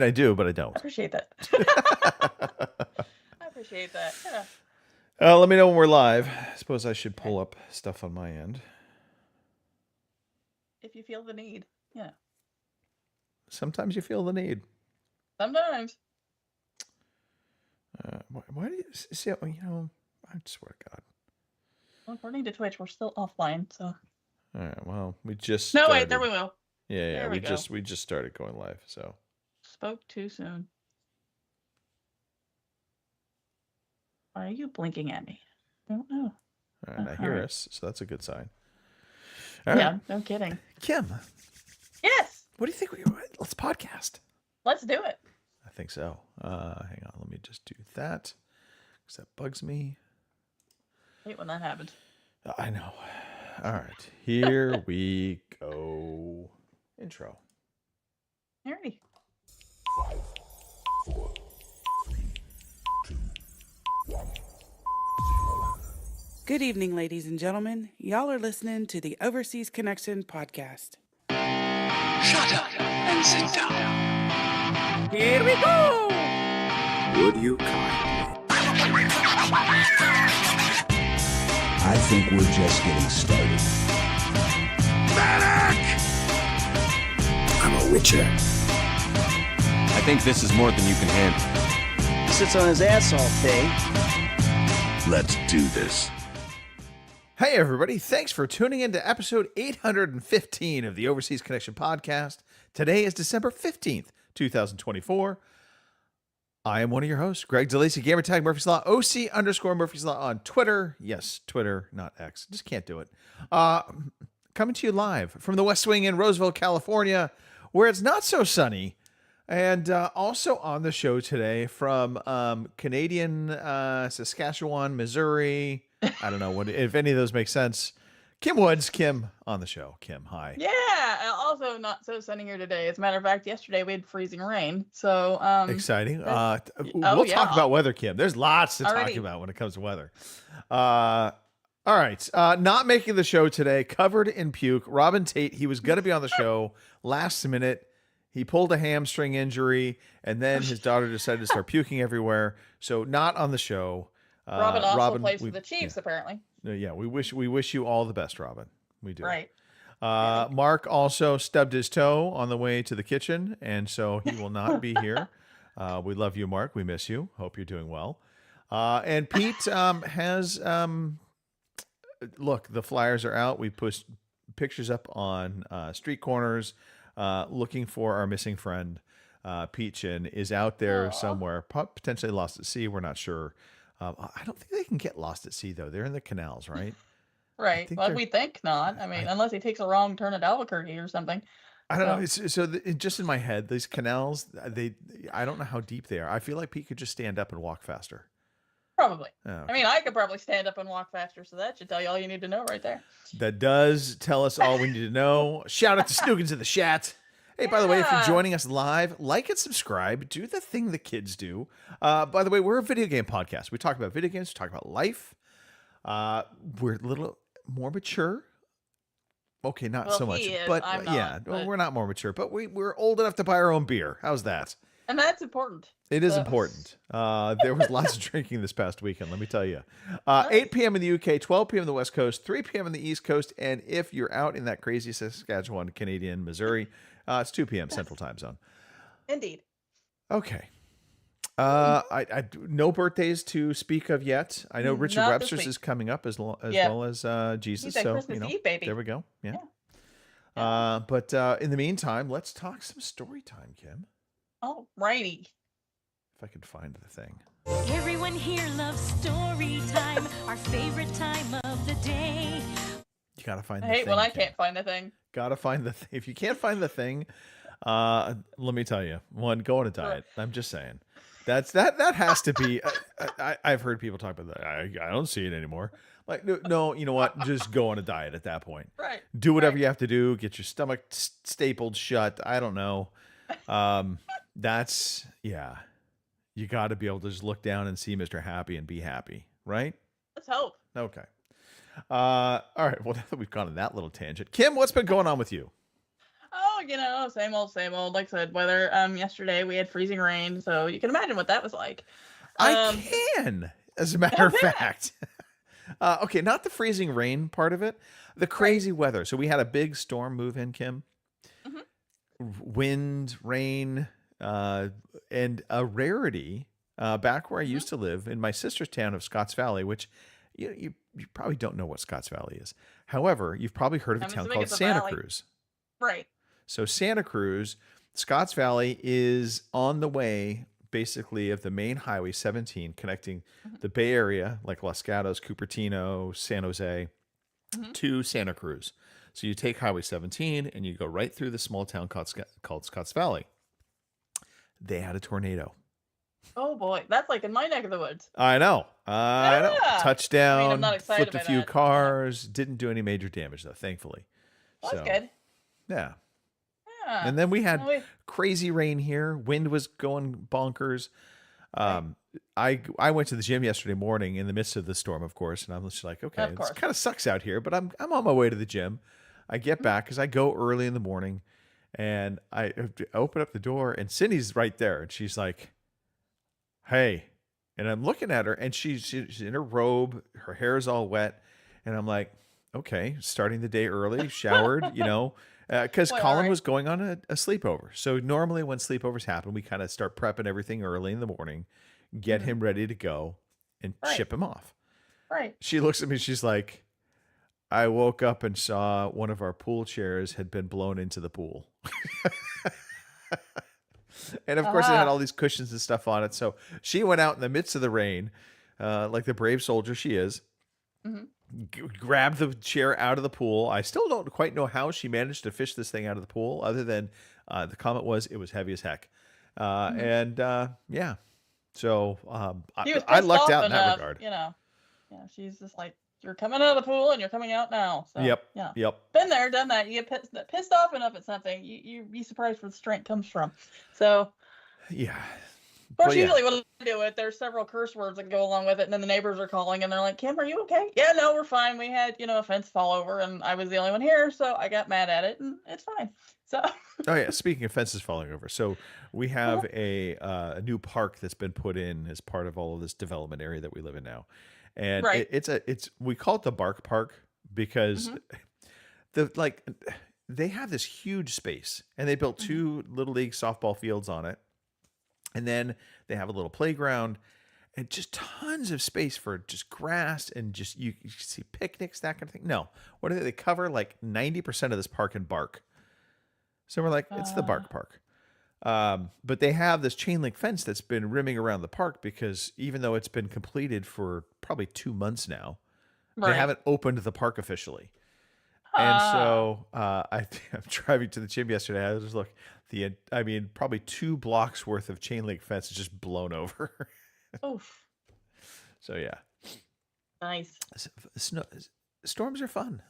I do, but I I don't. appreciate that. I appreciate that. Yeah. Let me know when we're live. I suppose I should pull up stuff on my end. If you feel the need. Yeah. Sometimes you feel the need. Sometimes. Why do you see? I swear to God. Well, according to Twitch, we're still offline, so. All right. Well, we just. No, started. wait, there we go. Yeah. There we just started going live. So. Spoke too soon. Why are you blinking at me? I don't know. All right. I hear us, so that's a good sign. All right. No kidding. Kim. Yes. What do you think? Let's podcast. Let's do it. I think so. Hang on. Let me just do that because that bugs me. Hate when that happens. I know. All right. Here we go. Intro. Alrighty. 5, 4, 3, 2, 1, 0. Good evening, ladies and gentlemen. Y'all are listening to the Overseas Connection podcast. Shut up and sit down. Here we go! Would you kindly? I think we're just getting started. Medic! I'm a witcher. I think this is more than you can handle. He sits on his ass all day. Let's do this. Hey, everybody. Thanks for tuning in to episode 815 of the Overseas Connection podcast. Today is December 15th, 2024. I am one of your hosts, Greg DeLacy, gamertag Murphy's Law, OC_Murphy's Law on Twitter. Yes, Twitter, not X. Just can't do it. Coming to you live from the West Wing in Roseville, California, where it's not so sunny. And also on the show today from Canadian Saskatchewan, Missouri. I don't know if any of those make sense. Kim Woods. Kim on the show. Kim, hi. Yeah. Also, not so sunny here today. As a matter of fact, yesterday we had freezing rain. So Exciting. oh, We'll talk about weather, Kim. There's lots to talk Already. about when it comes to weather. All right. Not making the show today. Covered in puke. Robin Tate. He was going to be on the show last minute. He pulled a hamstring injury, and then his daughter decided to start puking everywhere. So not on the show. Robin also plays for the Chiefs, yeah. apparently. Yeah, we wish you all the best, Robin. We do. Right. Mark also stubbed his toe on the way to the kitchen, and so he will not be here. We love you, Mark. We miss you. Hope you're doing well. And Pete has look, the flyers are out. We pushed pictures up on street corners looking for our missing friend. Pete Chin is out there somewhere, potentially lost at sea. We're not sure. I don't think they can get lost at sea, though. They're in the canals, right? Right. Well, we think not. I mean, unless he takes a wrong turn at Albuquerque or something. I don't know. Just in my head, these canals, I don't know how deep they are. I feel like Pete could just stand up and walk faster. Probably. Oh. I mean, I could probably stand up and walk faster, so that should tell you all you need to know right there. That does tell us all we need to know. Shout out to Snoogans in the chat. Hey, by the way, if you're joining us live, like and subscribe. Do the thing the kids do. By the way, we're a video game podcast. We talk about video games. We talk about life. We're a little more mature. Okay, not so much. But I'm not, yeah, but... we're not more mature. But we're old enough to buy our own beer. How's that? And that's important. It is important. There was lots of drinking this past weekend, let me tell you. 8 p.m. in the UK, 12 p.m. on the West Coast, 3 p.m. on the East Coast. And if you're out in that crazy Saskatchewan, Canadian, Missouri, it's 2 p.m. Central Time Zone. Indeed. Okay. I no birthdays to speak of yet. I know Richard Not Webster's is coming up as well as Jesus. He's So Christmas Eve, baby. there we go. Yeah. But in the meantime, let's talk some story time, Kim. Oh, righty. If I could find the thing. Everyone here loves story time, our favorite time of the day. You gotta find. I the hate thing, when I Kim. can't find the thing. Gotta find the thing. If you can't find the thing, let me tell you. One, go on a diet. I'm just saying. That has to be. I've heard people talk about that. I don't see it anymore. Like no, you know what? Just go on a diet at that point. Right. Do whatever you have to do. Get your stomach stapled shut. I don't know. That's You got to be able to just look down and see Mr. Happy and be happy, right? Let's hope. Okay. All right. Well, now that we've gone on that little tangent, Kim, what's been going on with you? Oh, same old, same old. Like I said, weather. Yesterday we had freezing rain, so you can imagine what that was like. I can, as a matter of yeah. fact. Okay, not the freezing rain part of it, the crazy weather. So we had a big storm move in, Kim. Wind, rain, and a rarity back where I used to live in my sister's town of Scotts Valley, which you probably don't know what Scotts Valley is. However, you've probably heard of a town called Santa Cruz. Right. So Santa Cruz, Scotts Valley is on the way, basically, of the main highway 17 connecting the Bay Area, like Los Gatos, Cupertino, San Jose, to Santa Cruz. So you take Highway 17 and you go right through the small town called Scotts Valley. They had a tornado. Oh boy, that's like in my neck of the woods. I know. I know. Yeah. Touchdown. I'm not excited Flipped a by few that. cars. Didn't do any major damage though, thankfully. Well, that's good. Yeah. Yeah. And then we had Well, crazy rain here. Wind was going bonkers. I went to the gym yesterday morning in the midst of the storm, of course, and I'm just like, okay, Of it course. kind of sucks out here, but I'm on my way to the gym. I get back because I go early in the morning, and I open up the door, and Cindy's right there, and she's like, "Hey," and I'm looking at her, and she's in her robe, her hair is all wet, and I'm like, okay, starting the day early, showered, because Well, Colin alright. was going on a sleepover. So normally when sleepovers happen, we kind of start prepping everything early in the morning, get him ready to go, and Right. ship him off. right. She looks at me, she's like, I woke up and saw one of our pool chairs had been blown into the pool. And of course, it had all these cushions and stuff on it. So she went out in the midst of the rain, like the brave soldier she is, grabbed the chair out of the pool. I still don't quite know how she managed to fish this thing out of the pool, other than the comment was it was heavy as heck. Yeah. So He was I pissed lucked off out in that enough, regard. Yeah, she's just like, you're coming out of the pool and you're coming out now. So, Yep. Yeah. Yep. Been there, done that. You get pissed off enough at something, you'd be surprised where the strength comes from. So, Yeah. of course, But yeah. usually what I do it, there's several curse words that go along with it, and then the neighbors are calling and they're like, Kim, are you okay? Yeah, no, we're fine. We had, a fence fall over and I was the only one here, so I got mad at it and it's fine. So, Oh yeah. Speaking of fences falling over, so we have a new park that's been put in as part of all of this development area that we live in now, and Right. we call it the Bark Park because they have this huge space, and they built two little league softball fields on it, and then they have a little playground, and just tons of space for just grass and just you see picnics, that kind of thing. No, what do they cover like 90% of this park in bark. So we're like, it's the Bark Park. But they have this chain link fence that's been rimming around the park because even though it's been completed for probably 2 months now, they Right. haven't opened the park officially. And so I'm driving to the gym yesterday. I was just look, probably 2 blocks worth of chain link fence is just blown over. Oof. So yeah, Nice. storms are fun.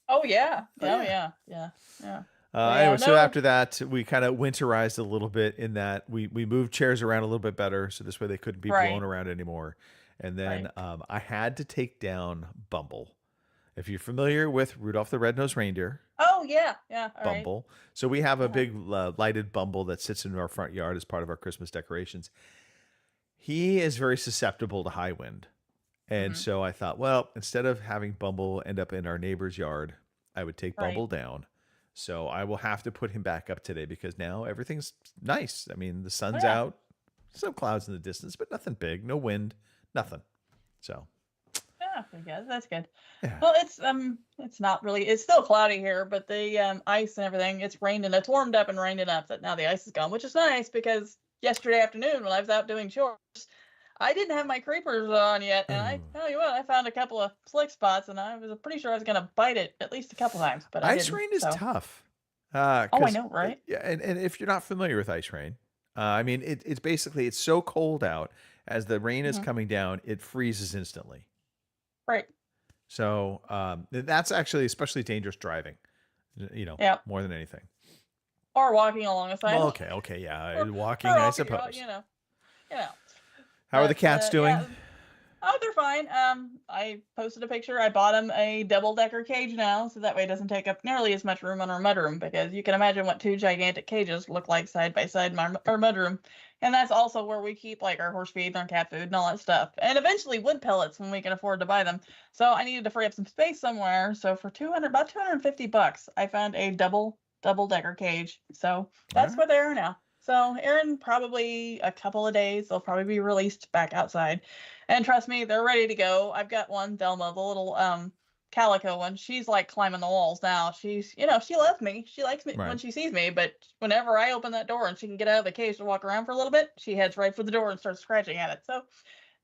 Oh, yeah. Oh, Oh, yeah. yeah. Yeah. Anyway, so no. after that, we kind of winterized a little bit in that we moved chairs around a little bit better, so this way they couldn't be Right. blown around anymore. And then I had to take down Bumble. If you're familiar with Rudolph the Red-Nosed Reindeer, Oh, yeah. Yeah. All right. Bumble. So we have a big lighted Bumble that sits in our front yard as part of our Christmas decorations. He is very susceptible to high wind. And so I thought, well, instead of having Bumble end up in our neighbor's yard, I would take Right. Bumble down. So I will have to put him back up today because now everything's nice. I mean, the sun's Yeah. out, some clouds in the distance, but nothing big, no wind, nothing. So Yeah, I guess that's good. Yeah. Well, it's not really. It's still cloudy here, but the ice and everything. It's rained and it's warmed up and rained enough that now the ice is gone, which is nice because yesterday afternoon when I was out doing chores, I didn't have my creepers on yet, and I tell you what, I found a couple of slick spots, and I was pretty sure I was gonna bite it at least a couple times, but I ice didn't, rain is so. tough. Oh, I 'Cause, know, right? Yeah, and if you're not familiar with ice rain, it's basically it's so cold out as the rain is coming down, it freezes instantly. Right. So that's actually especially dangerous driving, Yeah. more than anything. Or walking along a Well, sidewalk. okay, yeah, Or- walking, or I walking, suppose. You know. How are the But, cats doing? yeah. Oh, they're fine. I posted a picture. I bought him a double-decker cage now, so that way it doesn't take up nearly as much room on our mudroom, because you can imagine what two gigantic cages look like side by side in our mudroom. And that's also where we keep like our horse feed and our cat food and all that stuff. And eventually wood pellets when we can afford to buy them. So I needed to free up some space somewhere. So for about $250, I found a double-decker cage. So that's Alright. where they are now. So Aaron, probably a couple of days, they'll probably be released back outside. And trust me, they're ready to go. I've got one, Thelma, the little calico one. She's like climbing the walls now. She's, she loves me. She likes me when Right. she sees me, but whenever I open that door and she can get out of the cage to walk around for a little bit, she heads right for the door and starts scratching at it. So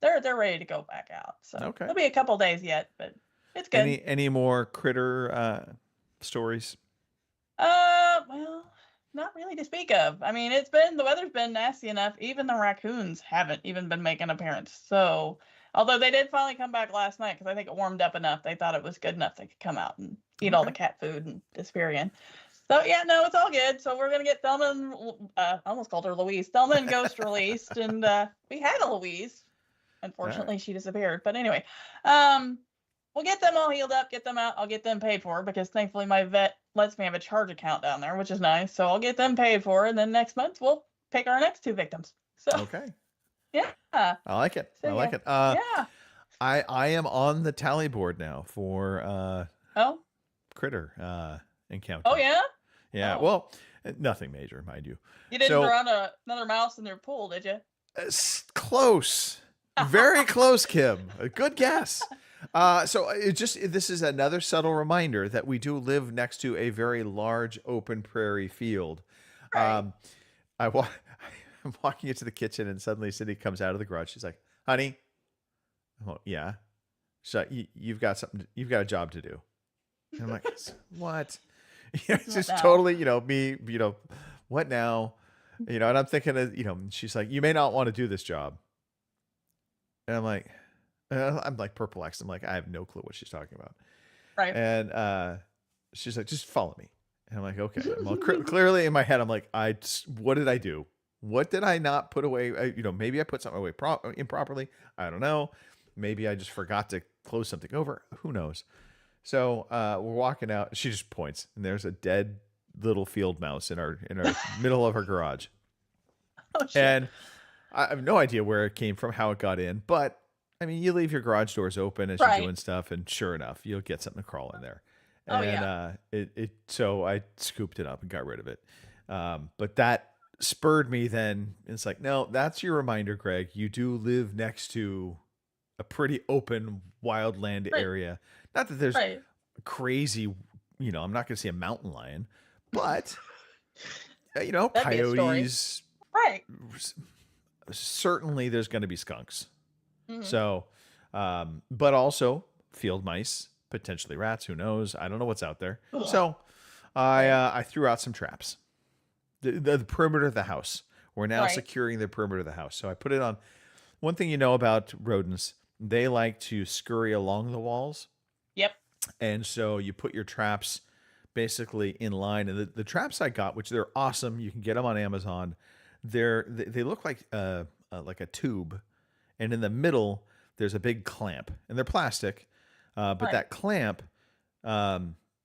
they're ready to go back out. So Okay. it'll be a couple days yet, but it's good. Any more critter stories? Well, not really to speak of. I mean, the weather's been nasty enough. Even the raccoons haven't even been making an appearance. So, although they did finally come back last night because I think it warmed up enough, they thought it was good enough they could come out and eat all the cat food and disappear again. So yeah, no, it's all good. So we're gonna get Thelma and I almost called her Louise. Thelma and Ghost released, and we had a Louise. Unfortunately, she disappeared. But anyway, we'll get them all healed up, get them out. I'll get them paid for because thankfully my vet lets me have a charge account down there, which is nice. So I'll get them paid for, and then next month we'll pick our next two victims. So Okay. yeah, I like it. So, I like yeah. it. yeah. I am on the tally board now for Oh, critter encounter. oh yeah. Yeah. Oh. Well, nothing major, mind you. You didn't So- drown another mouse in your pool, did you? Close. Very close, Kim. A good guess. This is another subtle reminder that we do live next to a very large open prairie field. Right. I'm walking into the kitchen and suddenly Cindy comes out of the garage. She's like, "Honey," oh yeah. So you've got a job to do. And I'm like, "What?" It's just now? totally, me, what now? And I'm thinking of, she's like, "You may not want to do this job." And I'm like perplexed. I'm like, I have no clue what she's talking about. Right. And she's like, "Just follow me." And I'm like, okay. Well, clearly in my head, I'm like, what did I do? What did I not put away? Maybe I put something away improperly. I don't know. Maybe I just forgot to close something over. Who knows? So we're walking out. She just points, and there's a dead little field mouse in our middle of our garage. Oh, shit. And I have no idea where it came from, how it got in. But I mean, you leave your garage doors open as Right. you're doing stuff, and sure enough, you'll get something to crawl in there. Oh, And yeah. so I scooped it up and got rid of it. But that spurred me then. It's like, no, that's your reminder, Greg. You do live next to a pretty open wildland Right. area. Not that there's Right. crazy, I'm not going to see a mountain lion, but That'd be a story. coyotes, Right. certainly there's going to be skunks. Mhm. So, but also field mice, potentially rats. Who knows? I don't know what's out there. Ugh. So, I threw out some traps. The perimeter of the house. We're now Right. securing the perimeter of the house. So I put it on. One thing you know about rodents, they like to scurry along the walls, Yep. and so you put your traps basically in line. And the traps I got, which they're awesome, you can get them on Amazon. They look like a tube, and in the middle there's a big clamp, and they're plastic. But Right. that clamp,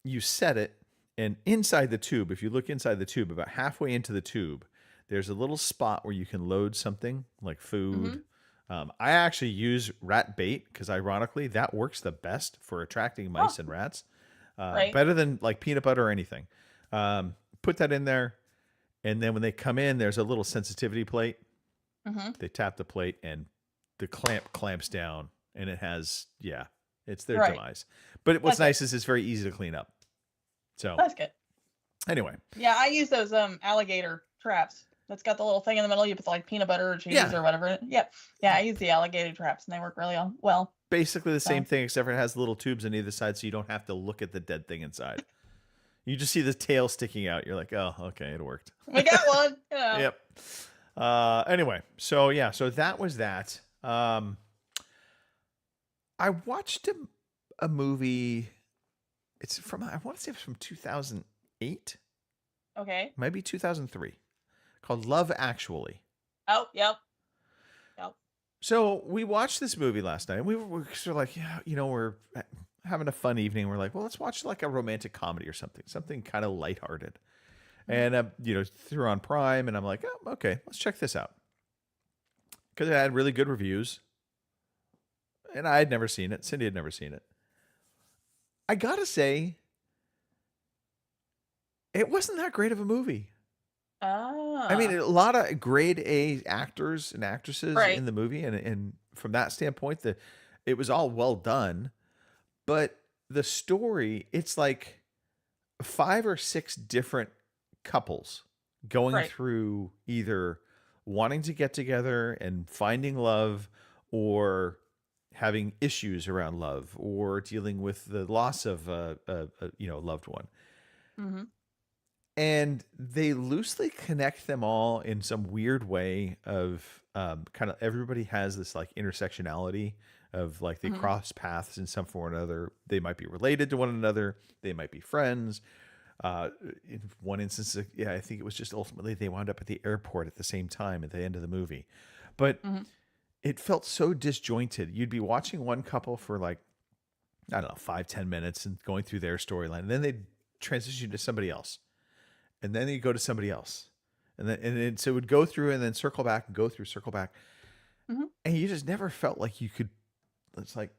you set it, and inside the tube, if you look inside the tube, about halfway into the tube, there's a little spot where you can load something like food. I actually use rat bait because ironically that works the best for attracting mice and rats. Right. Better than like peanut butter or anything. Put that in there, and then when they come in, there's a little sensitivity plate. Mm-hmm. They tap the plate, and the clamp clamps down, and it has it's their Right. demise. But what's That's it. nice is it's very easy to clean up. So That's good. anyway, Yeah, I use those alligator traps. That's got the little thing in the middle. You put like peanut butter or cheese Yeah. or whatever. Yep. Yeah, I use the alligator traps and they work really well. basically the same So- thing, except for it has little tubes on either side, so you don't have to look at the dead thing inside. You just see the tail sticking out. You're like, oh, okay, it worked. We got one. Yep. Anyway, so that was that. I watched a movie. It's from, I want to say it's from 2008, Okay. maybe 2003, called Love Actually. Oh, yep. So we watched this movie last night, and we were sort of like, yeah, we're having a fun evening. We're like, well, let's watch like a romantic comedy or something kind of lighthearted. And threw on Prime, and I'm like, oh, okay, let's check this out because it had really good reviews, and I had never seen it. Cindy had never seen it. I gotta say, it wasn't that great of a movie. I mean, a lot of grade A actors and actresses Right. in the movie, and from that standpoint, it was all well done. But the story, it's like 5 or 6 different couples going Right. through either wanting to get together and finding love, or having issues around love, or dealing with the loss of a loved one. Mm-hmm. And they loosely connect them all in some weird way of kind of everybody has this like intersectionality of like they Mhm. cross paths in some form or another. They might be related to one another. They might be friends. In one instance, I think it was just ultimately they wound up at the airport at the same time at the end of the movie. But Mhm. it felt so disjointed. You'd be watching one couple for like, I don't know, 5-10 minutes and going through their storyline. And then they'd transition to somebody else. And then you go to somebody else. And so it would go through and then circle back and go through, circle back. Mhm. And you just never felt like you could, it's like,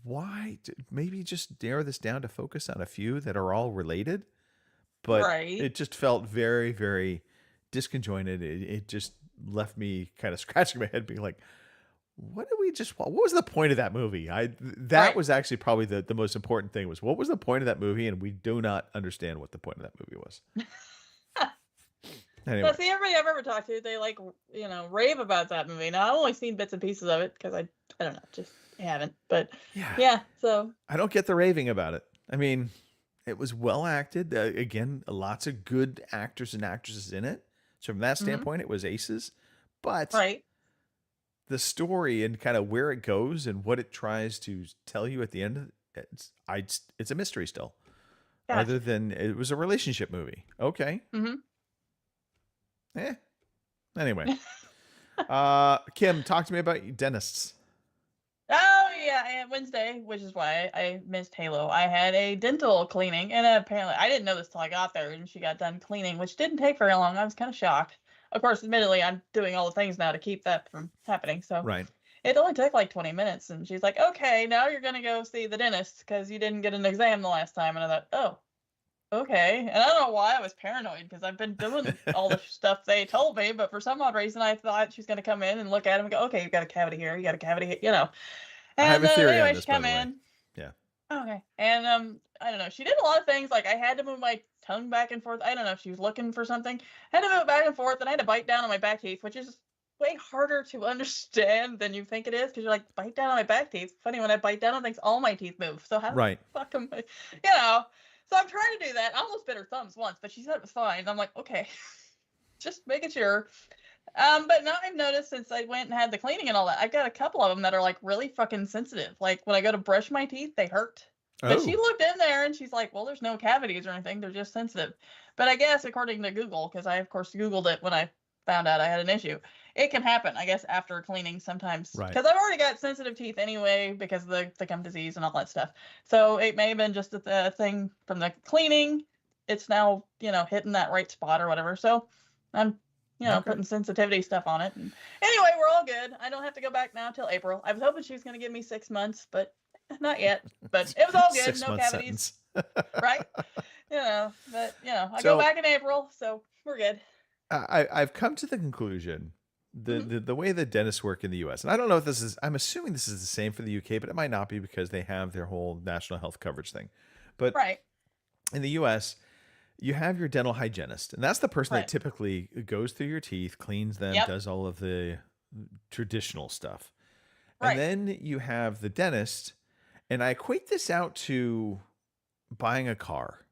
why? Maybe just narrow this down to focus on a few that are all related. But Right. it just felt very, very disconjointed. It just left me kind of scratching my head being like, what was the point of that movie? That Right. was actually probably the most important thing was what was the point of that movie? And we do not understand what the point of that movie was. Anyway, Now, see, everybody I've ever talked to, they like, rave about that movie. Now, I've only seen bits and pieces of it because I don't know, just haven't. But yeah, so I don't get the raving about it. I mean, it was well acted. Again, lots of good actors and actresses in it. So from that standpoint, it was aces. But right. the story and kind of where it goes and what it tries to tell you at the end of it's a mystery still. Gotcha. Other than it was a relationship movie. Okay. Mm-hmm. Anyway. Kim, talk to me about dentists. Oh yeah, and Wednesday, which is why I missed Halo. I had a dental cleaning, and apparently I didn't know this till I got there, and she got done cleaning, which didn't take very long. I was kind of shocked. Of course, admittedly, I'm doing all the things now to keep that from happening. So Right. it only took like 20 minutes, and she's like, "Okay, now you're gonna go see the dentist because you didn't get an exam the last time." And I thought, "Oh, okay." And I don't know why I was paranoid because I've been doing all the stuff they told me, but for some odd reason, I thought she's gonna come in and look at him and go, "Okay, you've got a cavity here, you got a cavity here," I have And a theory anyway, on this, she by come the way. in. Yeah. Okay. And I don't know. She did a lot of things. Like I had to move my tongue back and forth. I don't know if she was looking for something. I had to move it back and forth, and I had to bite down on my back teeth, which is way harder to understand than you think it is, because you're like, bite down on my back teeth. Funny, when I bite down on things, all my teeth move. So how Right. the fuck am I, you know? So I'm trying to do that. I almost bit her thumbs once, but she said it was fine. I'm like, okay, just making sure. But now I've noticed since I went and had the cleaning and all that, I've got a couple of them that are like really fucking sensitive. Like when I go to brush my teeth, they hurt. But she Oh. looked in there and she's like, well, there's no cavities or anything. They're just sensitive. But I guess according to Google, because I, of course, Googled it when I found out I had an issue, it can happen, I guess, after cleaning sometimes. Right. Because I've already got sensitive teeth anyway because of the gum disease and all that stuff. So it may have been just a thing from the cleaning. It's now, hitting that right spot or whatever. So I'm, Okay. putting sensitivity stuff on it. And anyway, we're all good. I don't have to go back now till April. I was hoping she was going to give me 6 months, but not yet. But it was all good. 6 No month cavities. sentence. Right? But I So- go back in April, so we're good. I've come to the conclusion the way the dentists work in the U.S. and I don't know if I'm assuming this is the same for the U.K., but it might not be because they have their whole national health coverage thing. But Right. in the U.S., you have your dental hygienist, and that's the person Right. that typically goes through your teeth, cleans them, Yep. does all of the traditional stuff. Right. And then you have the dentist, and I equate this out to buying a car.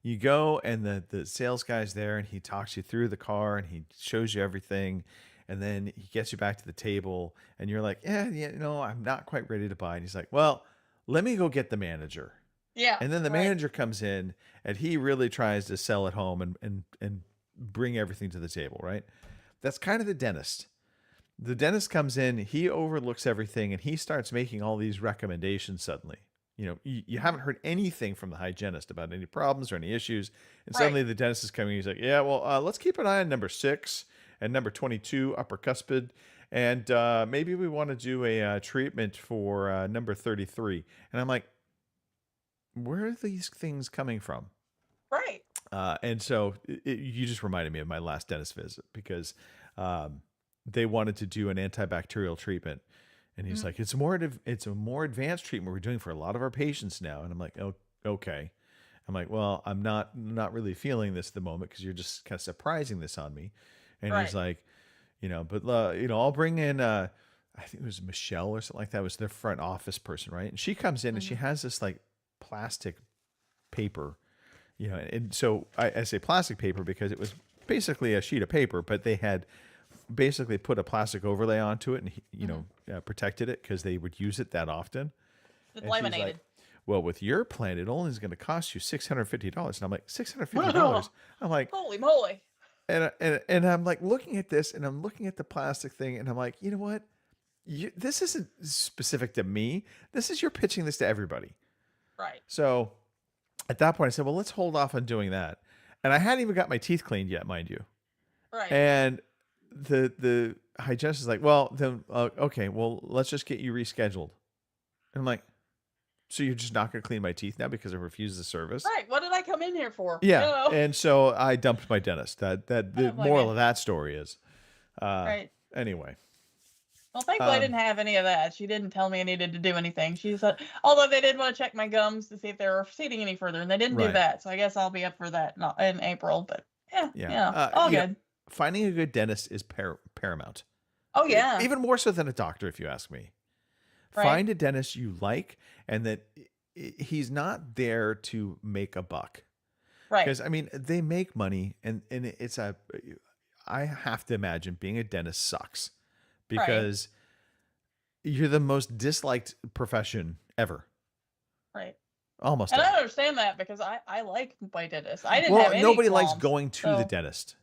You go and the sales guy's there and he talks you through the car and he shows you everything. And then he gets you back to the table and you're like, I'm not quite ready to buy. And he's like, well, let me go get the manager. Yeah. And then the right. manager comes in and he really tries to sell it home and bring everything to the table, right? That's kind of the dentist. the dentist comes in, he overlooks everything, and he starts making all these recommendations suddenly. You haven't heard anything from the hygienist about any problems or any issues. And suddenly the dentist is coming. He's like, yeah, well, let's keep an eye on number 6 and number 22, upper cuspid. And maybe we want to do a treatment for number 33. And I'm like, where are these things coming from? Right. And so you just reminded me of my last dentist visit because they wanted to do an antibacterial treatment. And he's like, it's a more advanced treatment we're doing for a lot of our patients now. And I'm like, oh, okay. I'm like, well, I'm not really feeling this at the moment because you're just kind of surprising this on me. And he's like, but I'll bring in, I think it was Michelle or something like that. It was their front office person, right? And she comes in and she has this like plastic paper, and so I say plastic paper because it was basically a sheet of paper, but they had basically put a plastic overlay onto it and protected it because they would use it that often. It's laminated. Like, well, with your plan, it only is going to cost you $650. And I'm like, $650? I'm like, holy moly. And I'm like looking at this and I'm looking at the plastic thing and I'm like, you know what? This isn't specific to me. You're pitching this to everybody. Right. So at that point I said, well, let's hold off on doing that. And I hadn't even got my teeth cleaned yet, mind you. Right. And the hygienist is like, well, then, okay, well, let's just get you rescheduled. And I'm like, so you're just not going to clean my teeth now because I refused the service? Right. What did I come in here for? Yeah. And so I dumped my dentist. The moral of that story is, right. Anyway. Well, thankfully I didn't have any of that. She didn't tell me I needed to do anything. She said, although they did want to check my gums to see if they were receding any further, and they didn't do that. So I guess I'll be up for that in April. But yeah. All good. Finding a good dentist is paramount. Oh, yeah. Even more so than a doctor, if you ask me. Right. Find a dentist you like and that he's not there to make a buck. Right. Because, I mean, they make money and I have to imagine being a dentist sucks because you're the most disliked profession ever. Right. Almost. And I understand that because I like my dentist. I didn't have any nobody qualms, likes going to the dentist.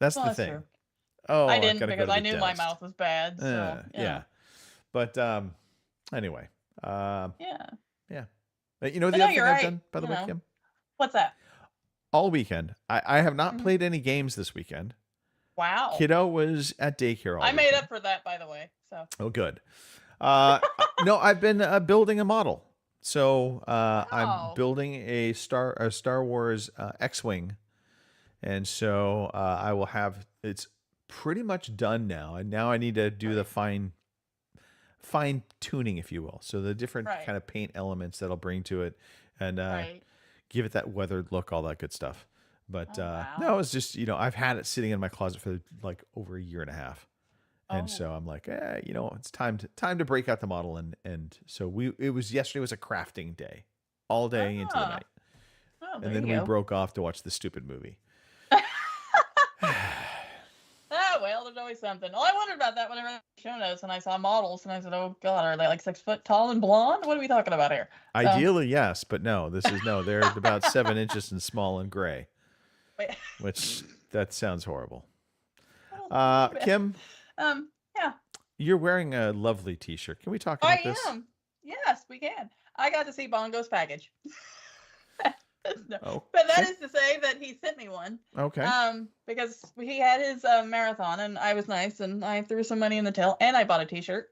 That's the thing. True. Oh, I didn't because I knew my mouth was bad. So, yeah. But anyway. Yeah. You know the other thing I've done, by the way, Kim? What's that? All weekend. I have not played any games this weekend. Wow. Kiddo was at daycare all I made weekend. up for that, by the way. So. Oh, good. No, I've been building a model. So I'm building a Star Wars X-Wing. And so I will have, it's pretty much done now. And now I need to do the fine tuning, if you will. So the different kind of paint elements that I'll bring to it and give it that weathered look, all that good stuff. But no, it's just, I've had it sitting in my closet for like over a year and a half. And so I'm like, it's time to break out the model. And so yesterday was a crafting day all day into the night. Oh, and then we broke off to watch the stupid movie. Well, there's always something. Well, I wondered about that when I read the show notes and I saw models and I said, oh God, are they like 6 foot tall and blonde? What are we talking about here? Ideally, yes, but no, they're about 7 inches and small and gray. Wait. Which that sounds horrible. Kim? Yeah. You're wearing a lovely t-shirt. Can we talk about this? I am. Yes, we can. I got to see Bongo's package. No. But that is to say that he sent me one. Okay. Because he had his marathon and I was nice and I threw some money in the till and I bought a t-shirt.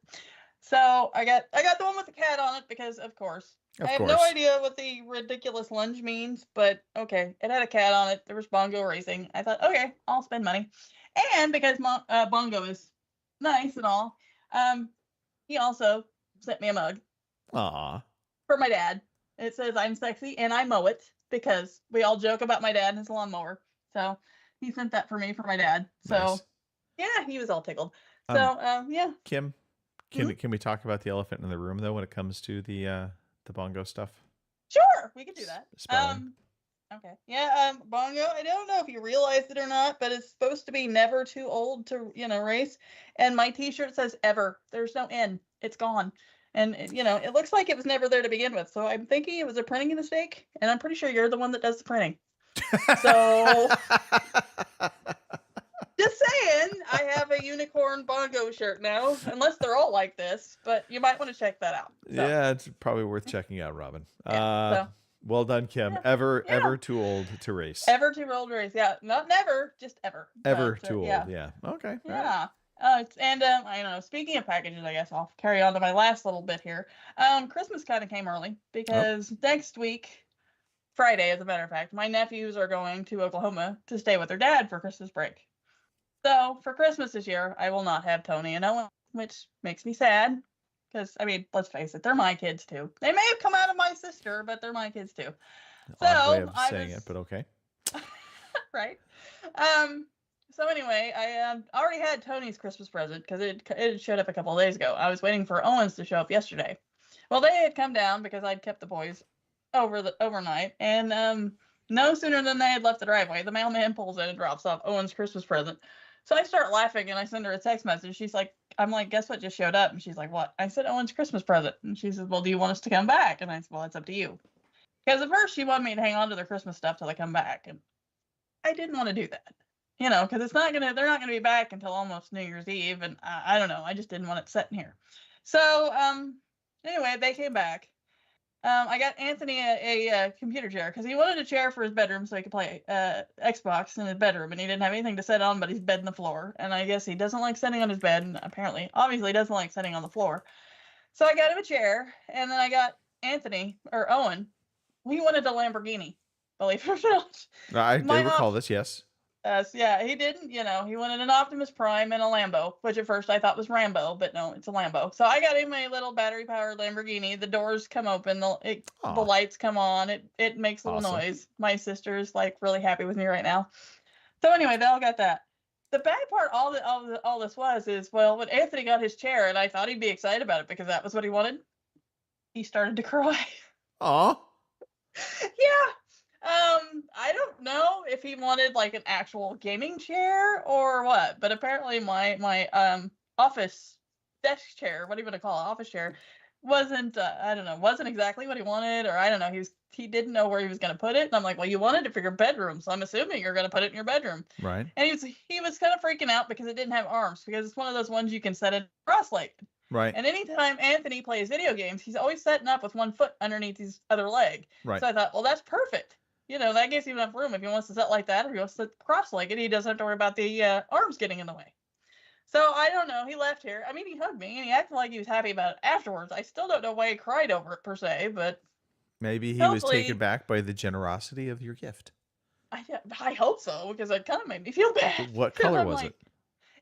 So I got the one with the cat on it because of course. I have no idea what the ridiculous lunge means, but okay. It had a cat on it. There was Bongo racing. I thought, okay, I'll spend money. And because Bongo is nice and all, he also sent me a mug. Aww. For my dad. It says I'm sexy and I mow it. Because we all joke about my dad and his lawnmower. So he sent that for me for my dad. So nice. Yeah, he was all tickled. So yeah. Kim, can we talk about the elephant in the room though when it comes to the Bongo stuff? Sure, we can do that. Spelling. Okay. Yeah, Bongo, I don't know if you realized it or not, but it's supposed to be never too old to, race. And my t-shirt says ever. There's no N. It's gone. And, it looks like it was never there to begin with. So I'm thinking it was a printing mistake. And I'm pretty sure you're the one that does the printing. So, just saying, I have a unicorn bongo shirt now, unless they're all like this. But you might want to check that out. So, Yeah, it's probably worth checking out, Robin. Yeah, so- Well done, Kim. Yeah, Ever yeah. too old to race. Ever too old race. Yeah, not never, just ever. Ever But, too old. yeah. Yeah. Okay. all right. Yeah. And I don't know. Speaking of packages, I guess I'll carry on to my last little bit here. Christmas kind of came early because next week, Friday, as a matter of fact, my nephews are going to Oklahoma to stay with their dad for Christmas break. So for Christmas this year, I will not have Tony and Owen, which makes me sad. Because I mean, let's face it, they're my kids too. They may have come out of my sister, but they're my kids too. Odd way of I saying was- it, but okay. right. So anyway, I already had Tony's Christmas present because it had showed up a couple of days ago. I was waiting for Owens to show up yesterday. Well, they had come down because I'd kept the boys overnight, and no sooner than they had left the driveway, the mailman pulls in and drops off Owens' Christmas present. So I start laughing and I send her a text message. She's like, I'm like, guess what just showed up? And she's like, what? I said, Owens' Christmas present. And she says, well, do you want us to come back? And I said, well, it's up to you. Because at first she wanted me to hang on to their Christmas stuff till they come back. And I didn't want to do that. You know, because they're not gonna be back until almost New Year's Eve. And I don't know. I just didn't want it sitting here. So anyway, they came back. I got Anthony a computer chair because he wanted a chair for his bedroom so he could play Xbox in his bedroom, and he didn't have anything to sit on but his bed and the floor. And I guess he doesn't like sitting on his bed, and obviously doesn't like sitting on the floor. So I got him a chair, and then I got Owen. He wanted a Lamborghini, believe it or not. I My do recall this, yes. Yeah, he didn't, he wanted an Optimus Prime and a Lambo, which at first I thought was Rambo, but no, it's a Lambo. So I got him a little battery-powered Lamborghini. The doors come open, the lights come on, it makes a little Awesome. noise. My sister's like really happy with me right now. So anyway, they all got that. The bad part, all this is, well, when Anthony got his chair, and I thought he'd be excited about it because that was what he wanted, he started to cry. Aw. Yeah. I don't know if he wanted like an actual gaming chair or what, but apparently my office desk chair, what do you want to call it, office chair, wasn't wasn't exactly what he wanted, or I don't know, he didn't know where he was going to put it, and I'm like, well, you wanted it for your bedroom, so I'm assuming you're going to put it in your bedroom. Right. And he was kind of freaking out because it didn't have arms, because it's one of those ones you can set it cross-legged. Right. And anytime Anthony plays video games, he's always setting up with one foot underneath his other leg. Right. So I thought, well, that's perfect. That gives him enough room if he wants to sit like that, or he wants to sit cross-legged. He doesn't have to worry about the arms getting in the way. So I don't know. He left here. I mean, he hugged me and he acted like he was happy about it afterwards. I still don't know why he cried over it per se, but Maybe he was hopefully- taken back by the generosity of your gift. I hope so, because it kind of made me feel bad. What 'Cause color I'm was like- it?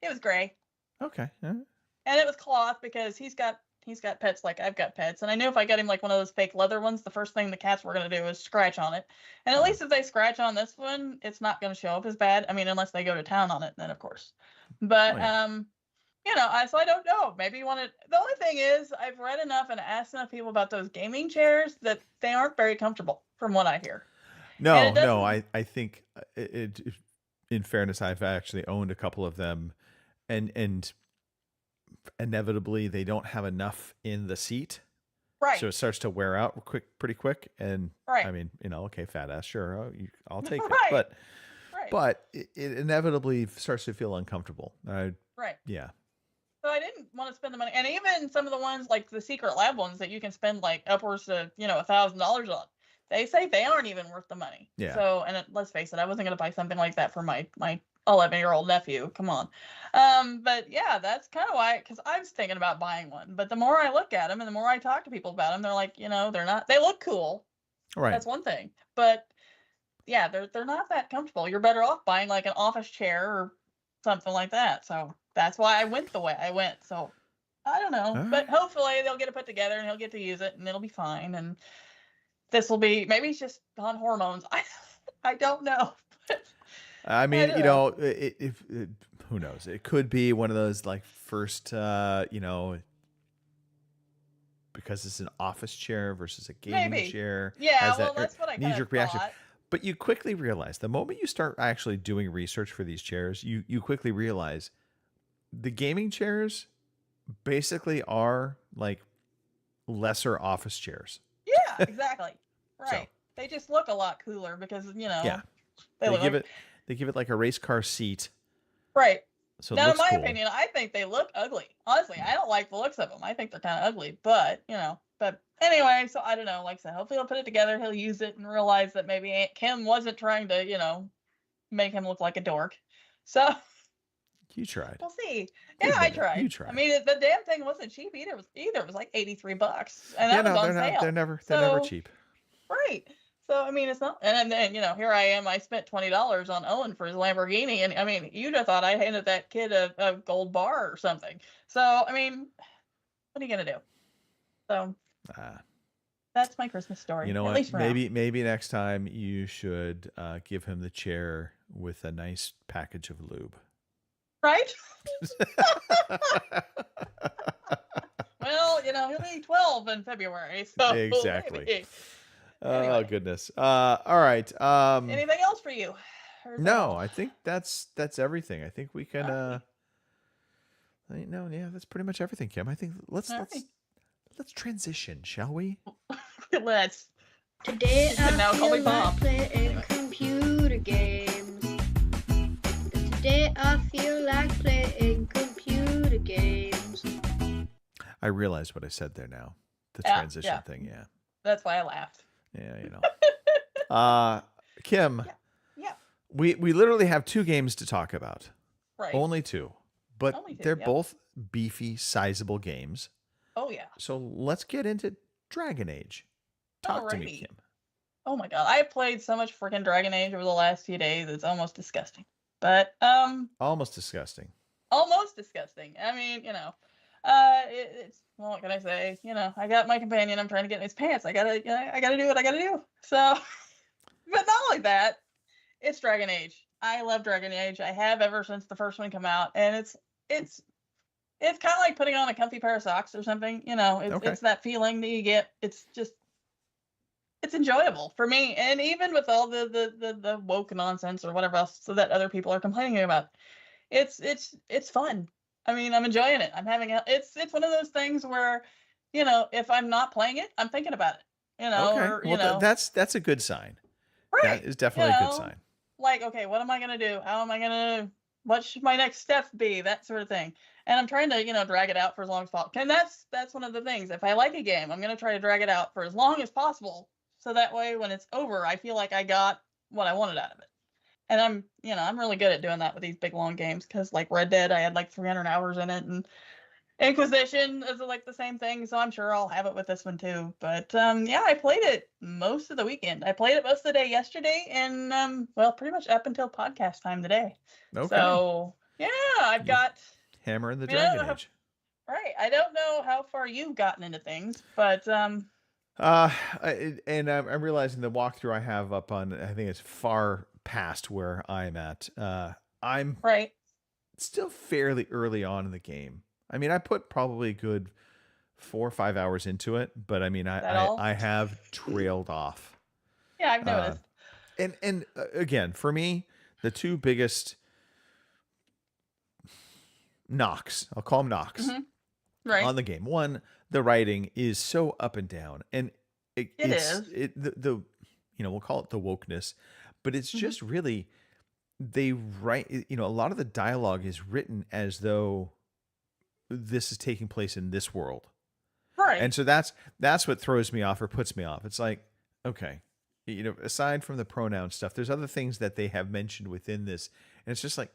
It was gray. Okay. all right. And it was cloth because he's got pets like I've got pets. And I knew if I got him like one of those fake leather ones, the first thing the cats were going to do is scratch on it. And at least if they scratch on this one, it's not going to show up as bad. I mean, unless they go to town on it, then of course. But, Oh, yeah. so I don't know. Maybe you wanted, the only thing is I've read enough and asked enough people about those gaming chairs that they aren't very comfortable from what I hear. No, And it no. doesn't- I think in fairness, I've actually owned a couple of them, and inevitably they don't have enough in the seat, Right. so it starts to wear out pretty quick. And Right. I mean, okay, fat ass, sure, I'll take it, Right. but right. it inevitably starts to feel uncomfortable. Right. Yeah. So I didn't want to spend the money, and even some of the ones like the Secret Lab ones that you can spend like upwards to $1,000 on, they say they aren't even worth the money. Yeah. So let's face it, I wasn't going to buy something like that for my 11-year-old nephew. Come on. But yeah, that's kind of why, because I was thinking about buying one. But the more I look at them and the more I talk to people about them, they're like, they're not. They look cool. Right. That's one thing. But yeah, they're not that comfortable. You're better off buying like an office chair or something like that. So that's why I went the way I went. So I don't know, All but right. hopefully they'll get it put together and he'll get to use it and it'll be fine. And this will be, maybe he's just on hormones. I don't know. I mean, don't know. who knows? It could be one of those like first, because it's an office chair versus a gaming Maybe. chair. Yeah, has well, that that's what I kind knee-jerk of reaction. thought. But you quickly realize the moment you start actually doing research for these chairs, you quickly realize the gaming chairs basically are like lesser office chairs. Yeah, exactly. Right. So. They just look a lot cooler because, Yeah. they look give like, it like a race car seat, right. So it Now, in looks my cool. opinion, I think they look ugly. Honestly, I don't like the looks of them. I think they're kind of ugly, but but anyway, so I don't know. Like I said, hopefully he'll put it together. He'll use it and realize that maybe Aunt Kim wasn't trying to, make him look like a dork. So You tried. we'll see. You Yeah, I admit it. tried. You tried. I mean, the damn thing wasn't cheap either. It was like $83, and Yeah, that was no, on they're sale. not. They're never So, cheap. right. So I mean, it's not. And then here I am. I spent $20 on Owen for his Lamborghini, and I mean, you'd have thought I handed that kid a gold bar or something. So I mean, what are you gonna do? So Ah. that's my Christmas story. You know at what? least for now. Maybe next time you should give him the chair with a nice package of lube. Right? Well, he'll be 12 in February, so Exactly. maybe. Oh Anyway. goodness. All right. Anything else for you? Or is that No, all? I think that's everything. I think we can. No, yeah, that's pretty much everything, Kim. I think let's All right. let's transition, shall we? Let's. Today You can now I call me feel Bob. like playing Anyway. computer games. Today I feel like playing computer games. I realize what I said there now. The Yeah, transition yeah. thing, yeah. That's why I laughed. Yeah, Kim, Yeah. we literally have 2 games to talk about. Right. Only 2. But Only 2, they're yep. both beefy, sizable games. Oh yeah. So let's get into Dragon Age. Talk to me, Alrighty. Kim. Oh my god, I've played so much freaking Dragon Age over the last few days. It's almost disgusting. But Almost disgusting. almost disgusting. I mean, it's well, what can I say? I got my companion. I'm trying to get in his pants. I gotta do what I gotta do. So, but not only that, it's Dragon Age. I love Dragon Age. I have ever since the first one came out, and it's kind of like putting on a comfy pair of socks or something. Okay. It's that feeling that you get. It's enjoyable for me, and even with all the woke nonsense or whatever else so that other people are complaining about, it's fun. I mean, I'm enjoying it. I'm having it's one of those things where, if I'm not playing it, I'm thinking about it. Okay. Or, Well, that's a good sign. right. That is definitely a good sign. Like, okay, what am I gonna do? How am I gonna? What should my next step be? That sort of thing. And I'm trying to, drag it out for as long as possible. And that's one of the things. If I like a game, I'm gonna try to drag it out for as long as possible. So that way, when it's over, I feel like I got what I wanted out of it. And I'm really good at doing that with these big long games because, like Red Dead, I had like 300 hours in it, and Inquisition is like the same thing. So I'm sure I'll have it with this one too. But yeah, I played it most of the weekend. I played it most of the day yesterday, and well, pretty much up until podcast time today. Okay. So yeah, I've got Hammering the you know, Dragon Age. right. I don't know how far you've gotten into things, but And I'm realizing the walkthrough I have up on, I think it's far past where I'm at. I'm right. still fairly early on in the game. I mean, I put probably a good 4 or 5 hours into it, but I mean, that all? I have trailed off. Yeah, I've noticed. And again, for me, the 2 biggest knocks, I'll call them knocks, Right. on the game. One, the writing is so up and down, and It it's is. the we'll call it the wokeness, but it's just really they write. A lot of the dialogue is written as though this is taking place in this world, Right. and so that's what throws me off or puts me off. It's like, okay, aside from the pronoun stuff, there's other things that they have mentioned within this, and it's just like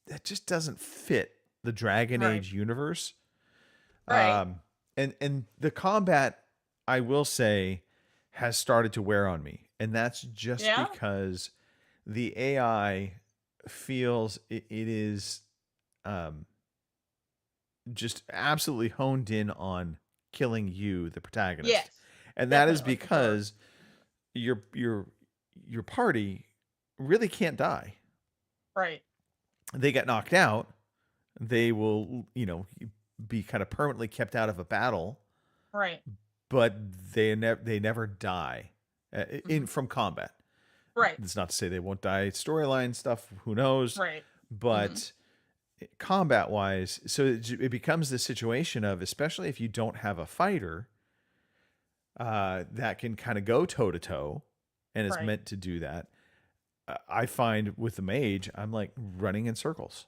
that just doesn't fit the Dragon Right. Age universe. Right. And the combat, I will say, has started to wear on me, and that's just Yeah? because the AI feels it is just absolutely honed in on killing you, the protagonist. Yes. And that is definitely, for sure. because your party really can't die. Right. They get knocked out, they will, be kind of permanently kept out of a battle, Right. but they never die from combat. Right. It's not to say they won't die. Storyline stuff, who knows? Right. But combat wise, so it becomes this situation of, especially if you don't have a fighter that can kind of go toe to toe and is Right. meant to do that. I find with the mage, I'm like running in circles.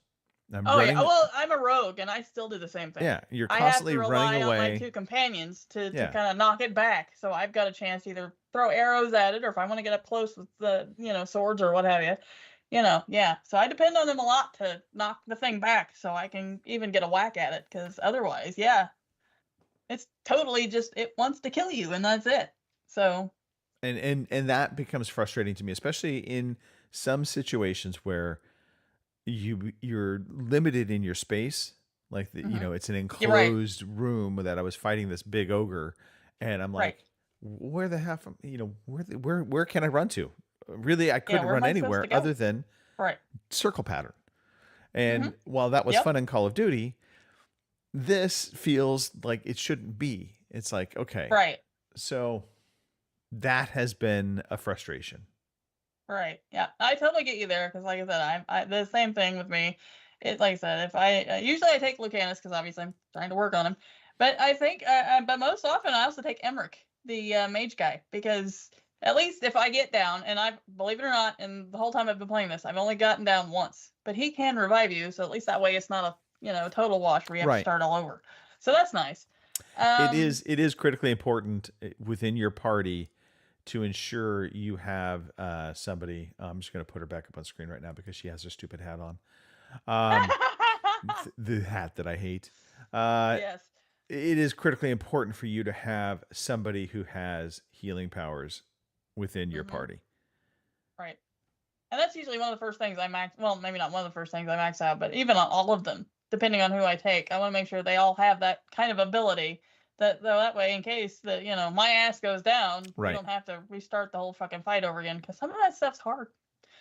I'm Oh running. yeah. Well, I'm a rogue, and I still do the same thing. Yeah, you're I have constantly to rely running on my away. two companions to Yeah. kind of knock it back. So I've got a chance to either throw arrows at it, or if I want to get up close with the swords or what have you. Yeah. So I depend on them a lot to knock the thing back, so I can even get a whack at it. Because otherwise, yeah, it's totally just it wants to kill you, and that's it. So And that becomes frustrating to me, especially in some situations where you're limited in your space. Like it's an You're right. enclosed room that I was fighting this big ogre, and I'm Right. like, where the heck, where can I run to? Really, I couldn't where am run I supposed anywhere to go? other than right. circle pattern. And while that was Yep. fun in Call of Duty, this feels like it shouldn't be. It's like, okay, Right. so that has been a frustration. Right. Yeah, I totally get you there because, like I said, I the same thing with me. It like I said, if I usually I take Lucanus because obviously I'm trying to work on him, but I think, but most often I also take Emmerich, the mage guy, because at least if I get down, and I believe it or not, and the whole time I've been playing this, I've only gotten down once, but he can revive you, so at least that way it's not a total wash where you have Right. to start all over. So that's nice. It is critically important within your party to ensure you have somebody. I'm just going to put her back up on screen right now because she has her stupid hat on. The hat that I hate. Yes. It is critically important for you to have somebody who has healing powers within your party. Right. And that's usually one of the first things I max. Well, maybe not one of the first things I max out, but even on all of them, depending on who I take, I want to make sure they all have that kind of ability. That way, in case my ass goes down, Right. we don't have to restart the whole fucking fight over again because some of that stuff's hard.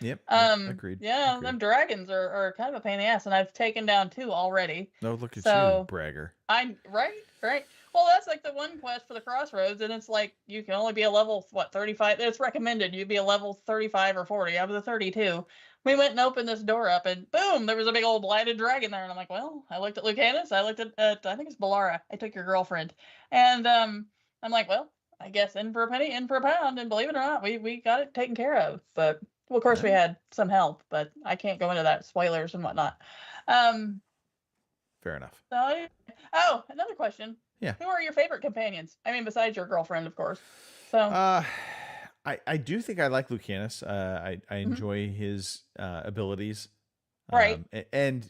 Yep. Agreed. Yeah, Agreed. them dragons are kind of a pain in the ass, and I've taken down 2 already. No, look at So- you, bragger. Right. Well, that's like the one quest for the crossroads, and it's like you can only be a level 35. It's recommended you be a level 35 or 40. I was a 32. We went and opened this door up, and boom, there was a big old blighted dragon there, and I'm like, well, I looked at Lucanus, I looked at I think it's Balara. I took your girlfriend, and I'm like, well, I guess in for a penny, in for a pound, and believe it or not, we got it taken care of. But well, of course, we had some help, but I can't go into that, spoilers and whatnot. Fair enough. So, another question. Yeah. Who are your favorite companions? I mean, besides your girlfriend, of course. So, I do think I like Lucanus. I enjoy his abilities. Right. And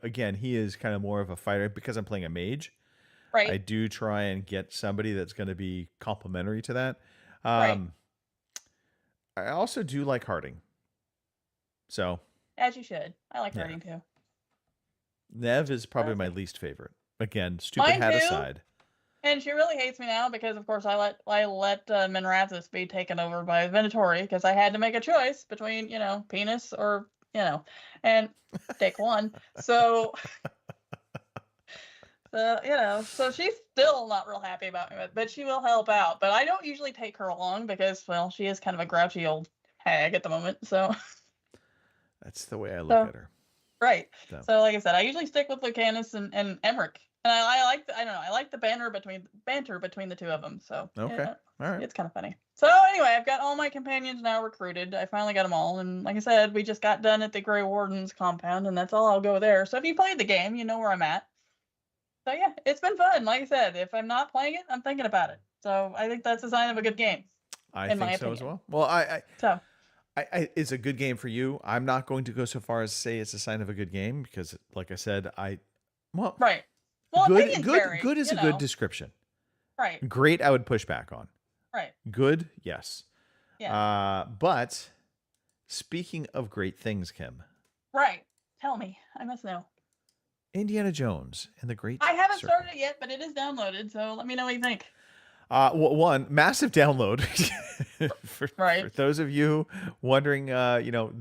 again, he is kind of more of a fighter because I'm playing a mage. right. I do try and get somebody that's going to be complementary to that. Right. I also do like Harding. So As you should. I like Yeah. Harding too. Nev is probably my Okay. least favorite. Again, stupid Mine hat too. aside. And she really hates me now because, of course, I let Minrathis be taken over by Venatori because I had to make a choice between, penis or, and take one. So, so she's still not real happy about me, but she will help out. But I don't usually take her along because, well, she is kind of a grouchy old hag at the moment. So, That's the way I look So- at her. right. So. So, like I said, I usually stick with Lucanus and Emmerich. And I like I like the banter between the two of them. So Okay. yeah, All right. it's kind of funny. So anyway, I've got all my companions now recruited. I finally got them all, and like I said, we just got done at the Grey Warden's compound, and that's all. I'll go there. So if you played the game, you know where I'm at. So yeah, it's been fun. Like I said, if I'm not playing it, I'm thinking about it. So I think that's a sign of a good game. I in my think so as opinion. well. Well, So it's a good game for you. I'm not going to go so far as to say it's a sign of a good game because, like I said, right. Well, opinions vary, good is you a good know. description. Right. Great, I would push back on. Right. Good, yes. Yeah. But speaking of great things, Kim, Right. Tell me. I must know. Indiana Jones and the Great I haven't Circle. started it yet, but it is downloaded. So let me know what you think. One massive download. for Right. those of you wondering,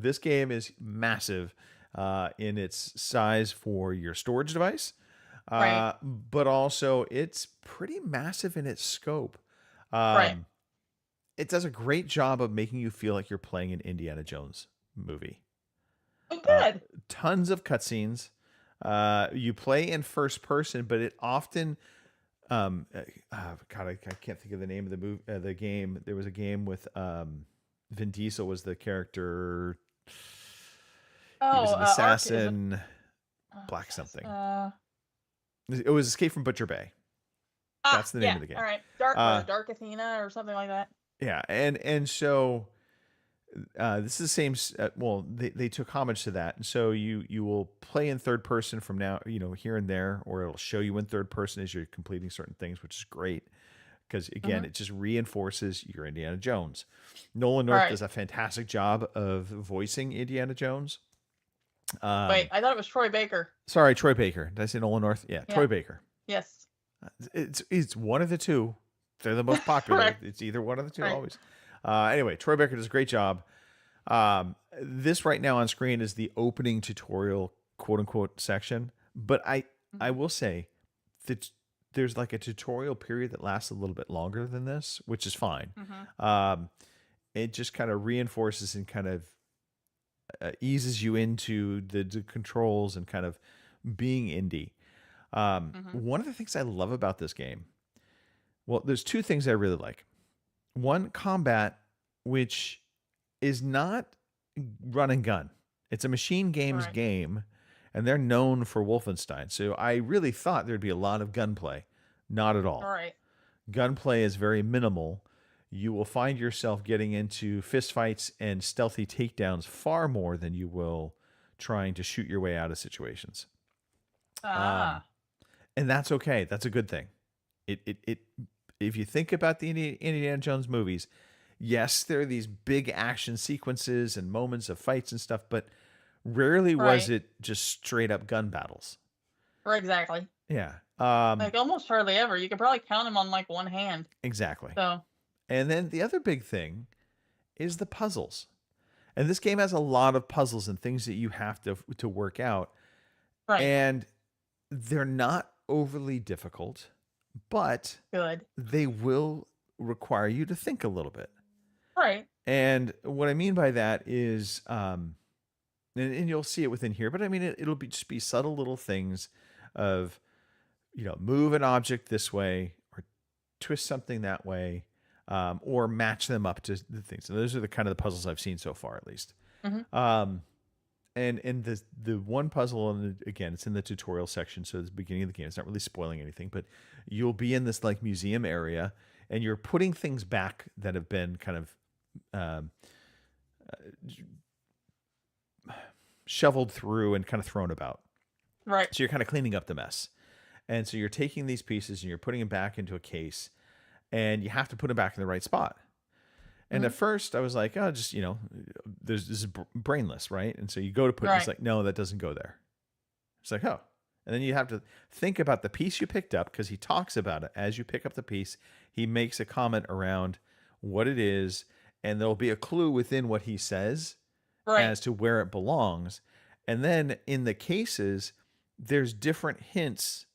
this game is massive in its size for your storage device, Right. but also it's pretty massive in its scope. Right. It does a great job of making you feel like you're playing an Indiana Jones movie. Oh, good. Tons of cutscenes. You play in first person, but it often, God, I can't think of the name of the game. There was a game with Vin Diesel was the character. He was an Ark, is it? assassin. Black something. Uh, It was Escape from Butcher Bay. That's the name of the game. All right, Dark Athena or something like that. Yeah, and so this is the same. Well, they took homage to that, and so you will play in third person from now, here and there, or it'll show you in third person as you're completing certain things, which is great because again, it just reinforces your Indiana Jones. Nolan North does a fantastic job of voicing Indiana Jones. Wait, I thought it was Troy Baker. Sorry, Troy Baker. Did I say Nolan North? Yeah, Troy Baker. Yes. It's one of the two. They're the most popular. It's either one of the two always. Anyway, Troy Baker does a great job. This right now on screen is the opening tutorial, quote unquote, section. But I will say that there's like a tutorial period that lasts a little bit longer than this, which is fine. It just kind of reinforces and kind of eases you into the controls and kind of being indie. One of the things I love about this game, well, there's two things I really like. One, combat, which is not run and gun. It's a Machine Games game, and they're known for Wolfenstein. So I really thought there'd be a lot of gunplay. Not at all. All right. Gunplay is very minimal. You will find yourself getting into fistfights and stealthy takedowns far more than you will trying to shoot your way out of situations. And that's okay. That's a good thing. If you think about the Indiana Jones movies, yes, there are these big action sequences and moments of fights and stuff, but rarely was it just straight up gun battles. Right, exactly. Yeah. Like almost hardly ever. You could probably count them on like one hand. Exactly. So. And then the other big thing is the puzzles. And this game has a lot of puzzles and things that you have to work out. Right. And they're not overly difficult, but they will require you to think a little bit. Right. And what I mean by that is, and you'll see it within here, but I mean, it'll just be subtle little things of, move an object this way or twist something that way, or match them up to the things. And those are the kind of the puzzles I've seen so far, at least. And the one puzzle, and again, it's in the tutorial section, so it's the beginning of the game. It's not really spoiling anything, but you'll be in this like museum area, and you're putting things back that have been kind of shoveled through and kind of thrown about. Right. So you're kind of cleaning up the mess. And so you're taking these pieces and you're putting them back into a case, and you have to put them back in the right spot. And at first I was like, oh, just, this is brainless, right? And so you go to put it, it's like, no, that doesn't go there. It's like, oh. And then you have to think about the piece you picked up, because he talks about it as you pick up the piece. He makes a comment around what it is, and there'll be a clue within what he says as to where it belongs. And then in the cases, there's different hints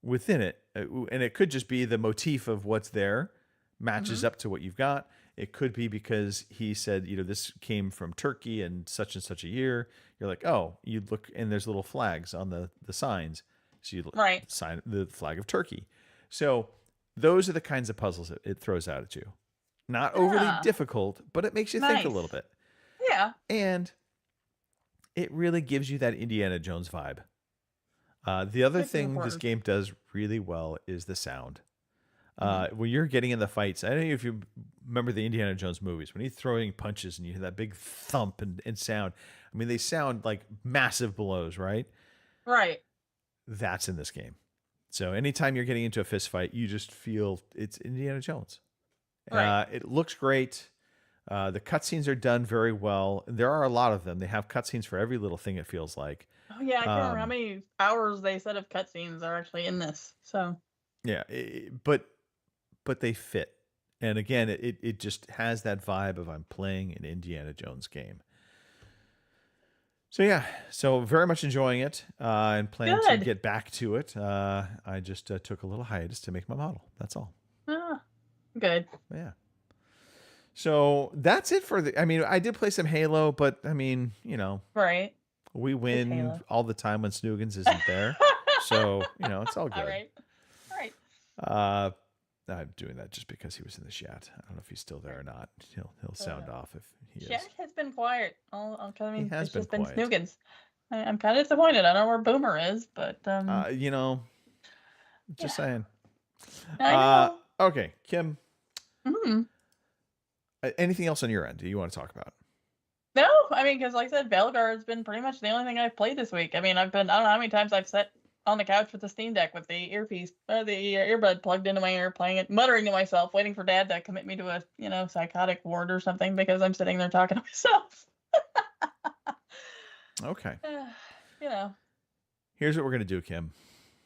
within it. And it could just be the motif of what's there matches up to what you've got. It could be because he said, this came from Turkey in such and such a year. You're like, oh, you look, and there's little flags on the signs. So you sign the flag of Turkey. So those are the kinds of puzzles it throws out at you. Not overly difficult, but it makes you think a little bit. Yeah. And it really gives you that Indiana Jones vibe. The other thing this game does really well is the sound. When you're getting in the fights, I don't know if you remember the Indiana Jones movies, when he's throwing punches and you hear that big thump and sound. I mean, they sound like massive blows, right? Right. That's in this game. So anytime you're getting into a fist fight, you just feel it's Indiana Jones. Right. It looks great. The cutscenes are done very well. There are a lot of them. They have cutscenes for every little thing, it feels like. Oh, yeah. I can't remember how many hours they said of cutscenes are actually in this. So. Yeah. But they fit. And again, it just has that vibe of I'm playing an Indiana Jones game. So yeah, so very much enjoying it and plan to get back to it. I just took a little hiatus to make my model. That's all. Ah, good. Yeah. So that's it for I did play some Halo, but right. We win all the time when Snoogans isn't there. So, it's all good. All right. I'm doing that just because he was in the chat. I don't know if he's still there or not. He'll sound off if he is. Chat has been quiet. He has it's just been been Snoogans. I'm kind of disappointed. I don't know where Boomer is, but You know, just saying. I know. Okay, Kim. Mhm. Anything else on your end? Do you want to talk about? No, I mean, because like I said, Veilguard's been pretty much the only thing I've played this week. I mean, I don't know how many times I've sat on the couch with the Steam Deck with the earpiece or the earbud plugged into my ear, playing it, muttering to myself, waiting for Dad to commit me to a psychotic ward or something because I'm sitting there talking to myself. Okay. You know. Here's what we're gonna do, Kim.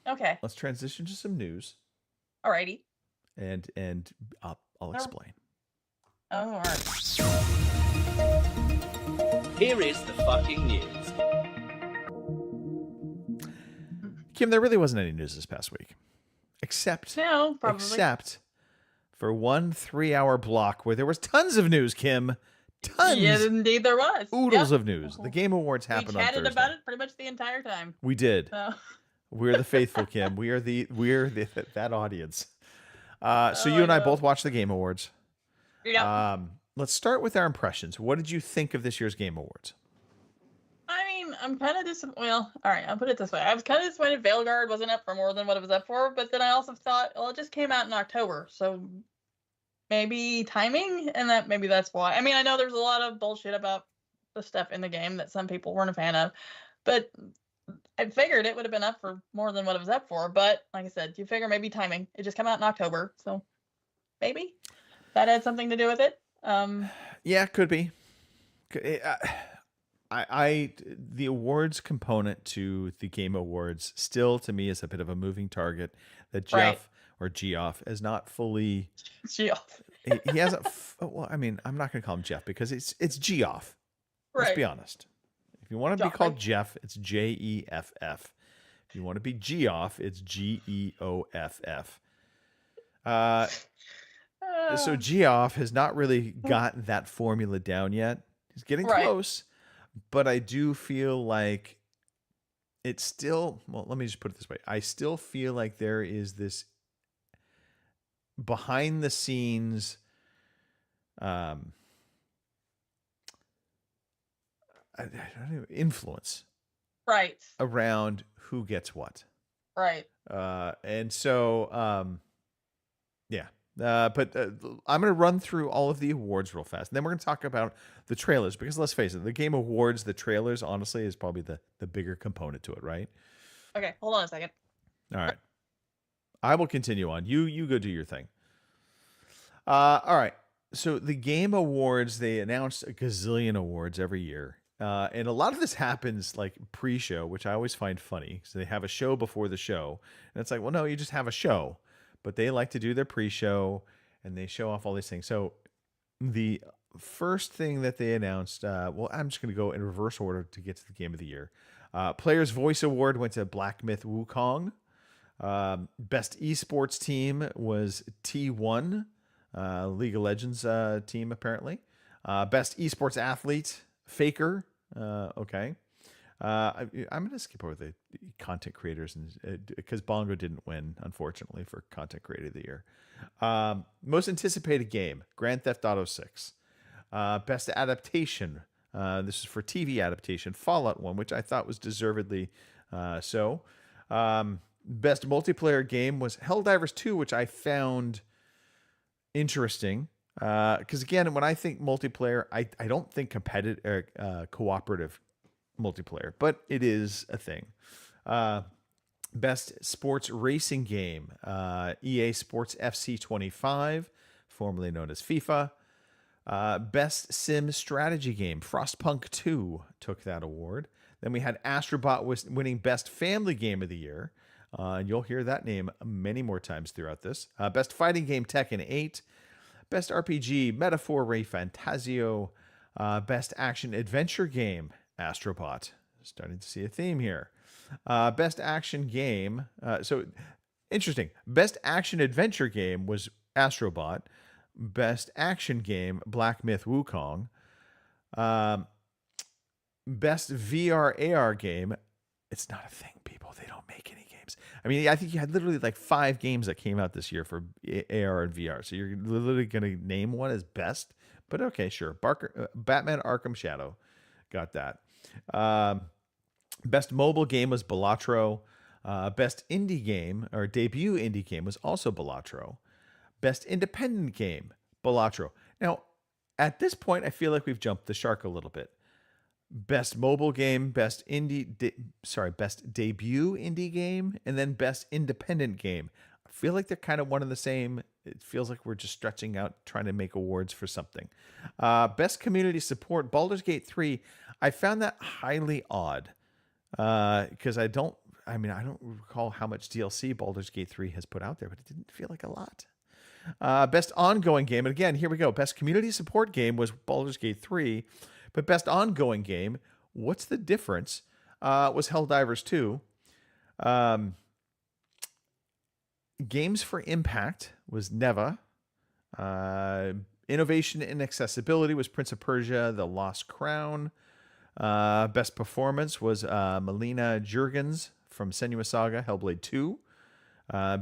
Okay. Let's transition to some news, Alrighty. and I'll explain. Oh, all right. Here is the fucking news. Kim, there really wasn't any news this past week, except No, probably. except for one 3-hour block where there was tons of news. Kim, tons. Yeah, indeed there was. Oodles Yep. of news. The Game Awards We happened on chatted Thursday. about it pretty much the entire time. We did. So. We're the faithful, Kim. We're that audience. So you and I know. both watched the Game Awards. Yeah. Let's start with our impressions. What did you think of this year's Game Awards? I mean, I'm kind of disappointed. Well, all right, I'll put it this way. I was kind of disappointed Veilguard wasn't up for more than what it was up for, but then I also thought, well, it just came out in October, so maybe timing, and maybe that's why. I mean, I know there's a lot of bullshit about the stuff in the game that some people weren't a fan of, but I figured it would have been up for more than what it was up for. But like I said, you figure maybe timing. It just came out in October, so maybe that had something to do with it. Yeah, could be. The awards component to the Game Awards still, to me, is a bit of a moving target that Jeff Right. or Geoff is not fully. Geoff. He hasn't. Well, I mean, I'm not going to call him Jeff because it's Geoff. Let's Right. be honest. If you want to be Joffrey. called Jeff, it's Jeff. If you want to be Geoff, it's Geoff. So Geoff has not really got that formula down yet. He's getting Right. close, but I do feel like it's still, well, let me just put it this way. I still feel like there is this behind the scenes I don't know, influence Right. around who gets what. Right. And so, yeah. But I'm going to run through all of the awards real fast. And then we're going to talk about the trailers because let's face it, the Game Awards, the trailers, honestly, is probably the bigger component to it, right? Okay, hold on a second. All right. I will continue on. You go do your thing. All right. So the Game Awards, they announced a gazillion awards every year. And a lot of this happens like pre-show, which I always find funny. So they have a show before the show. And it's like, well, no, you just have a show. But they like to do their pre-show and they show off all these things. So the first thing that they announced, well, I'm just going to go in reverse order to get to the Game of the Year. Player's Voice Award went to Black Myth Wukong. Best esports team was T1, League of Legends team, apparently. Best esports athlete, Faker. Okay. I'm going to skip over the content creators because Bongo didn't win, unfortunately, for content creator of the year. Most anticipated game, Grand Theft Auto 6. Best adaptation. This is for TV adaptation, Fallout 1, which I thought was deservedly so. Best multiplayer game was Helldivers 2, which I found interesting. Because again, when I think multiplayer, I don't think competitive cooperative multiplayer, but it is a thing. Best sports racing game, EA Sports FC 25, formerly known as FIFA. Best sim strategy game, Frostpunk 2 took that award. Then we had Astrobot winning Best Family Game of the Year. And you'll hear that name many more times throughout this. Best fighting game, Tekken 8. Best RPG, Metaphor Ray Fantasio. Best action adventure game, Astrobot. Starting to see a theme here. Best action game. So interesting. Best action adventure game was Astrobot. Best action game, Black Myth Wukong. Best VR AR game. It's not a thing, people. They don't make any games. I mean, I think you had literally like 5 games that came out this year for AR and VR. So you're literally going to name one as best. But okay, sure. Batman Arkham Shadow got that. Best mobile game was Balatro. Best indie game or debut indie game was also Balatro. Best independent game, Balatro. Now, at this point, I feel like we've jumped the shark a little bit. Best mobile game, best debut indie game, and then best independent game. I feel like they're kind of one and the same. It feels like we're just stretching out, trying to make awards for something. Best community support, Baldur's Gate 3. I found that highly odd because I don't recall how much DLC Baldur's Gate 3 has put out there, but it didn't feel like a lot. Best ongoing game, and again, here we go. Best community support game was Baldur's Gate 3, but best ongoing game, what's the difference? Was Helldivers 2. Games for Impact was Neva. Innovation and accessibility was Prince of Persia: The Lost Crown. Best performance was Melina Jurgens from Senua Saga: Hellblade 2.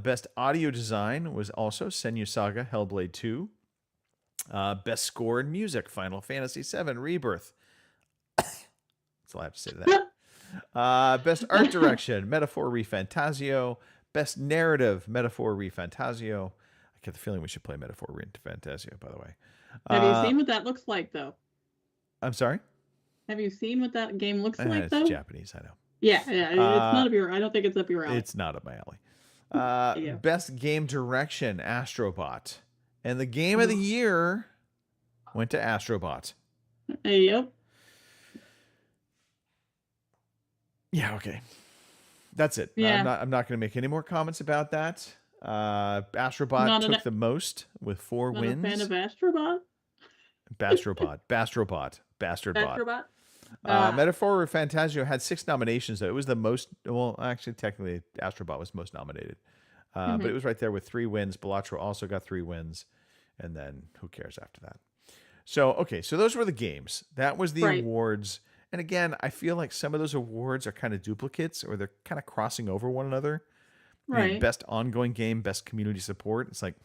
Best audio design was also Senua Saga: Hellblade 2. Best score and music, Final Fantasy VII Rebirth. That's all I have to say to that. Best art direction, Metaphor ReFantasio. Best narrative, Metaphor ReFantasio. I get the feeling we should play Metaphor ReFantasio, by the way. Have you seen what that looks like, though? I'm sorry? Have you seen what that game looks like, it's though? Japanese, I know. Yeah, it's not up your. I don't think it's up your alley. It's not up my alley. Yeah. Best game direction, Astrobot. And the game of the year went to Astrobot. Yep. Yeah, okay. That's it. Yeah. I'm not going to make any more comments about that. Astrobot took the most with 4 wins. Not a fan of Astrobot? Bastrodbot. Metaphor Fantasio had 6 nominations, though. It was the most. Well, actually, technically, Astrobot was most nominated. But it was right there with 3 wins. Balatro also got 3 wins. And then who cares after that? So, okay. So those were the games. That was the awards. And again, I feel like some of those awards are kind of duplicates or they're kind of crossing over one another. Right. I mean, best ongoing game, best community support. It's like,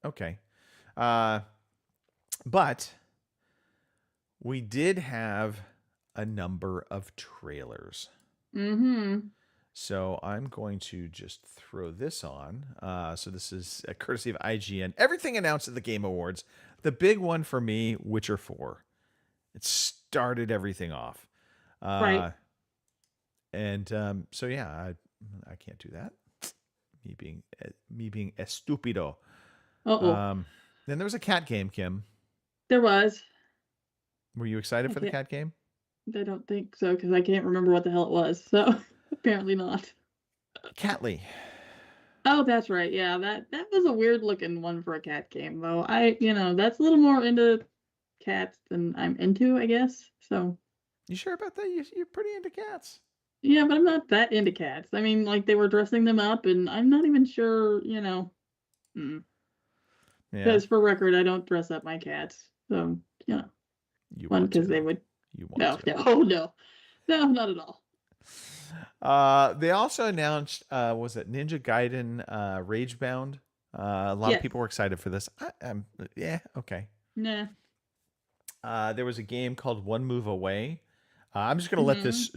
okay. But we did have a number of trailers. Mm-hmm. So I'm going to just throw this on. So this is a courtesy of IGN. Everything announced at the Game Awards. The big one for me, Witcher 4. It started everything off. Right. And so yeah, I can't do that. Me being estupido. Then there was a cat game, Kim. There was. Were you excited for the cat game? I don't think so because I can't remember what the hell it was. So apparently not. Catly. Oh, that's right. Yeah, that was a weird looking one for a cat game, though. That's a little more into cats than I'm into, I guess. So. You sure about that? You're pretty into cats. Yeah, but I'm not that into cats. I mean, like they were dressing them up, and I'm not even sure, Yeah. Because for record, I don't dress up my cats. So, You one want to. because they would. You want to. No, not at all. They also announced, was it Ninja Gaiden Ragebound? A lot of people were excited for this. Yeah, okay. Nah. There was a game called One Move Away. I'm just going to let this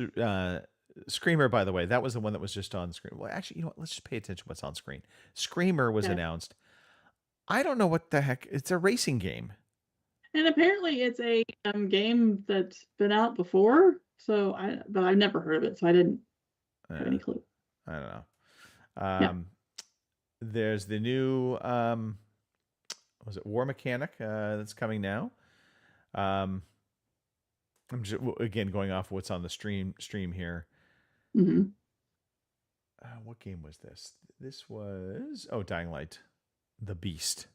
Screamer, by the way, that was the one that was just on screen. Well, actually, you know what? Let's just pay attention to what's on screen. Screamer was announced. I don't know what the heck. It's a racing game. And apparently it's a game that's been out before. But I've never heard of it, so I didn't have any clue. I don't know. There's the new, was it War Mechanic that's coming now? I'm just again going off what's on the stream here. Mm-hmm. What game was this? This was Dying Light, The Beast.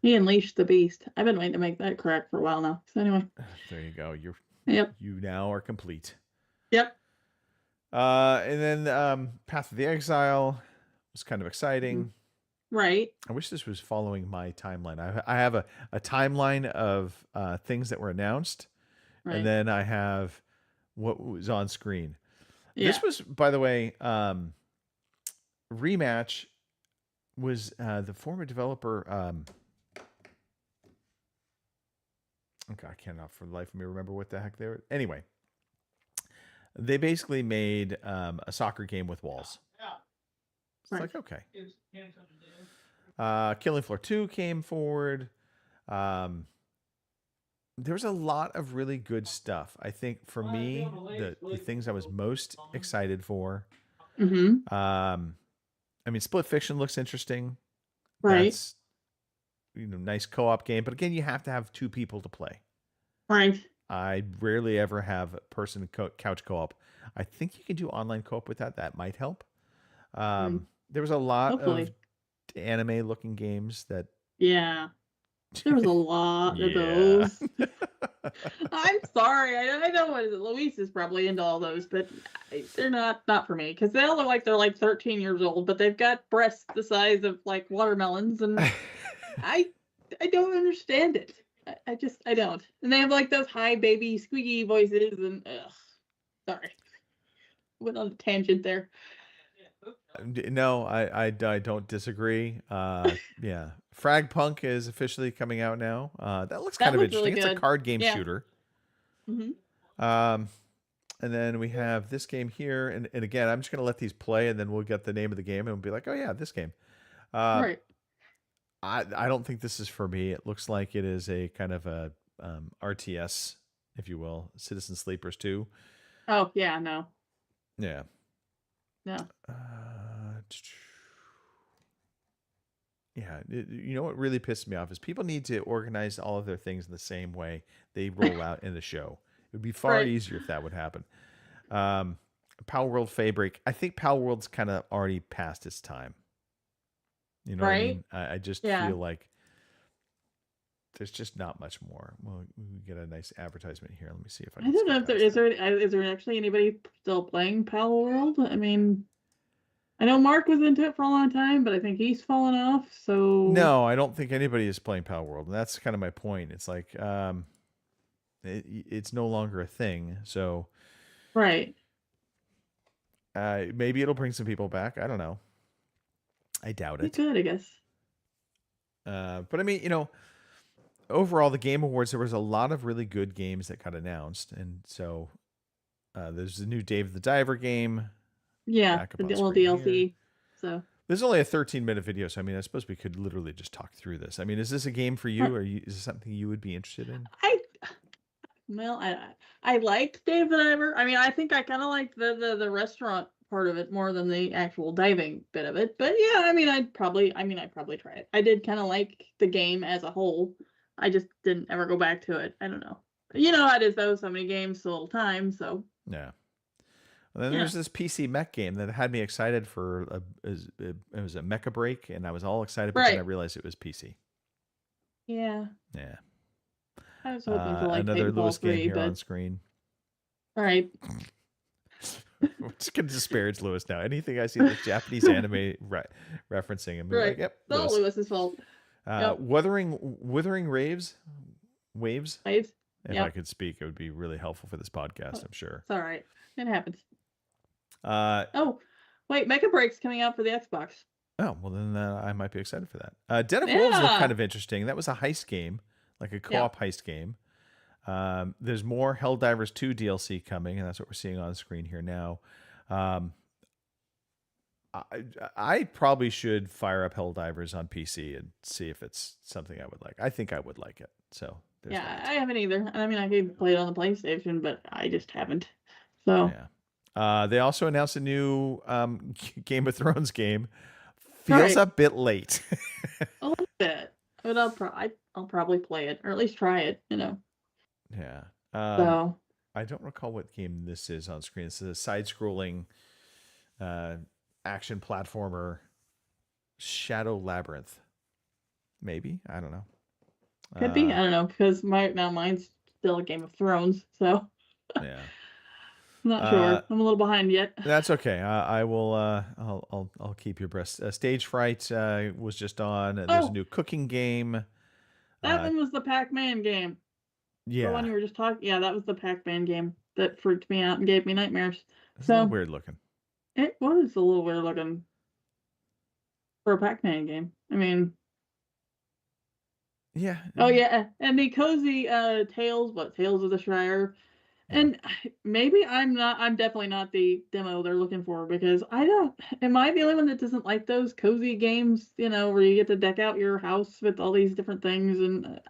He unleashed the beast. I've been waiting to make that correct for a while now. So anyway, there you go. You now are complete. Yep. And then Path of the Exile was kind of exciting. Right. I wish this was following my timeline. I have a timeline of things that were announced, and then I have what was on screen. Yeah. This was, by the way, Rematch was the former developer. Okay, I cannot for the life of me remember what the heck they were. Anyway, They basically made a soccer game with walls. It's Right. like, okay. Killing Floor 2 came forward. There was a lot of really good stuff. I think for me, the things I was most excited for. Mm-hmm. I mean, Split Fiction looks interesting. Right. That's, nice co-op game. But again, you have to have 2 people to play. Right. I rarely ever have person couch co-op. I think you can do online co-op with that. That might help. There was a lot Hopefully. of anime looking games that. Yeah. There was a lot of Yeah. those. I'm sorry. I know what is it. Luis is probably into all those, but they're not for me because they all look like they're like 13 years old, but they've got breasts the size of like watermelons, and I don't understand it. I don't. And they have like those high baby squeaky voices, and sorry, went on a tangent there. No, I don't disagree. Yeah, Frag Punk is officially coming out now. That looks kind of looked really interesting. It's a good. card game Yeah. shooter. Mm-hmm. And then we have this game here, and again, I'm just gonna let these play, and then we'll get the name of the game, and we'll be like, oh yeah, this game. Right. I don't think this is for me. It looks like it is a kind of a RTS, if you will, Citizen Sleepers 2. Oh yeah, no. Yeah. No. Yeah, you know what really pissed me off is people need to organize all of their things in the same way they roll out in the show. It would be far Right. easier if that would happen. Power World Fabric. I think Power World's kind of already past its time. You know what I Right. mean? I just Yeah. feel like there's just not much more. Well, we get a nice advertisement here. Let me see if I I can don't know skip if there past is there actually anybody still playing Power World. I mean, I know Mark was into it for a long time, but I think he's fallen off. So No, I don't think anybody is playing Power World, and that's kind of my point. It's like it's no longer a thing. So right. maybe it'll bring some people back. I don't know. I doubt It it. could, I guess. But I mean, overall, the Game Awards, there was a lot of really good games that got announced, and so there's the new Dave the Diver game. Yeah, Back up the on little screen DLC. here. So There's only a 13-minute video, so I mean, I suppose we could literally just talk through this. I mean, is this a game for you, or is this something you would be interested in? I liked Dave the Diver. I mean, I think I kind of liked the restaurant part of it more than the actual diving bit of it. But yeah, I mean, I'd probably try it. I did kind of like the game as a whole. I just didn't ever go back to it. I don't know. You know how it is though. So many games, so little time. So Yeah. And then there's this PC mech game that had me excited for it was a Mecha Break, and I was all excited, but then I Right. realized it was PC. yeah, Yeah. I was hoping for like Another Titanfall Lewis game 3, here on but screen. all right. We're just gonna disparage Lewis now. Anything I see that's Japanese anime referencing, I'm Right. like, yep, It's all Lewis. Lewis's fault. Yep. Withering Waves. Waves. If I Yep. could speak, it would be really helpful for this podcast, I'm sure. It's all right. It happens. Oh, Oh, wait, Mecha Break's coming out for the Xbox. well, then I might be excited for that. Den of Wolves looked Yeah. kind of interesting. That was a heist game, like a co-op heist game. There's more Helldivers 2 DLC coming, and that's what we're seeing on the screen here now. I probably should fire up Helldivers on PC and see if it's something I would like. I think I would like it. So there's Yeah, that. I haven't either. I mean, I could play it on the PlayStation, but I just haven't. So Yeah. They also announced a new Game of Thrones game. Feels Right. a bit late. a little bit, but I'll probably play it or at least try it. You know. Yeah. So I don't recall what game this is on screen. This is a side-scrolling action platformer, Shadow Labyrinth. Maybe, I don't know. could be. I don't know because mine's still a Game of Thrones. So Yeah, I'm not sure. I'm a little behind yet. that's okay. I will. I'll keep you abreast. Stage Fright was just on. There's Oh. a new cooking game. That one was the Pac-Man game. The one Yeah, you were just talking. Yeah, that was the Pac-Man game that freaked me out and gave me nightmares. it's a So little weird looking. it was a little weird looking for a Pac-Man game. I mean, Yeah. oh yeah, and the cozy Tales of the Shire And maybe I'm definitely not the demo they're looking for, because am I the only one that doesn't like those cozy games, where you get to deck out your house with all these different things, and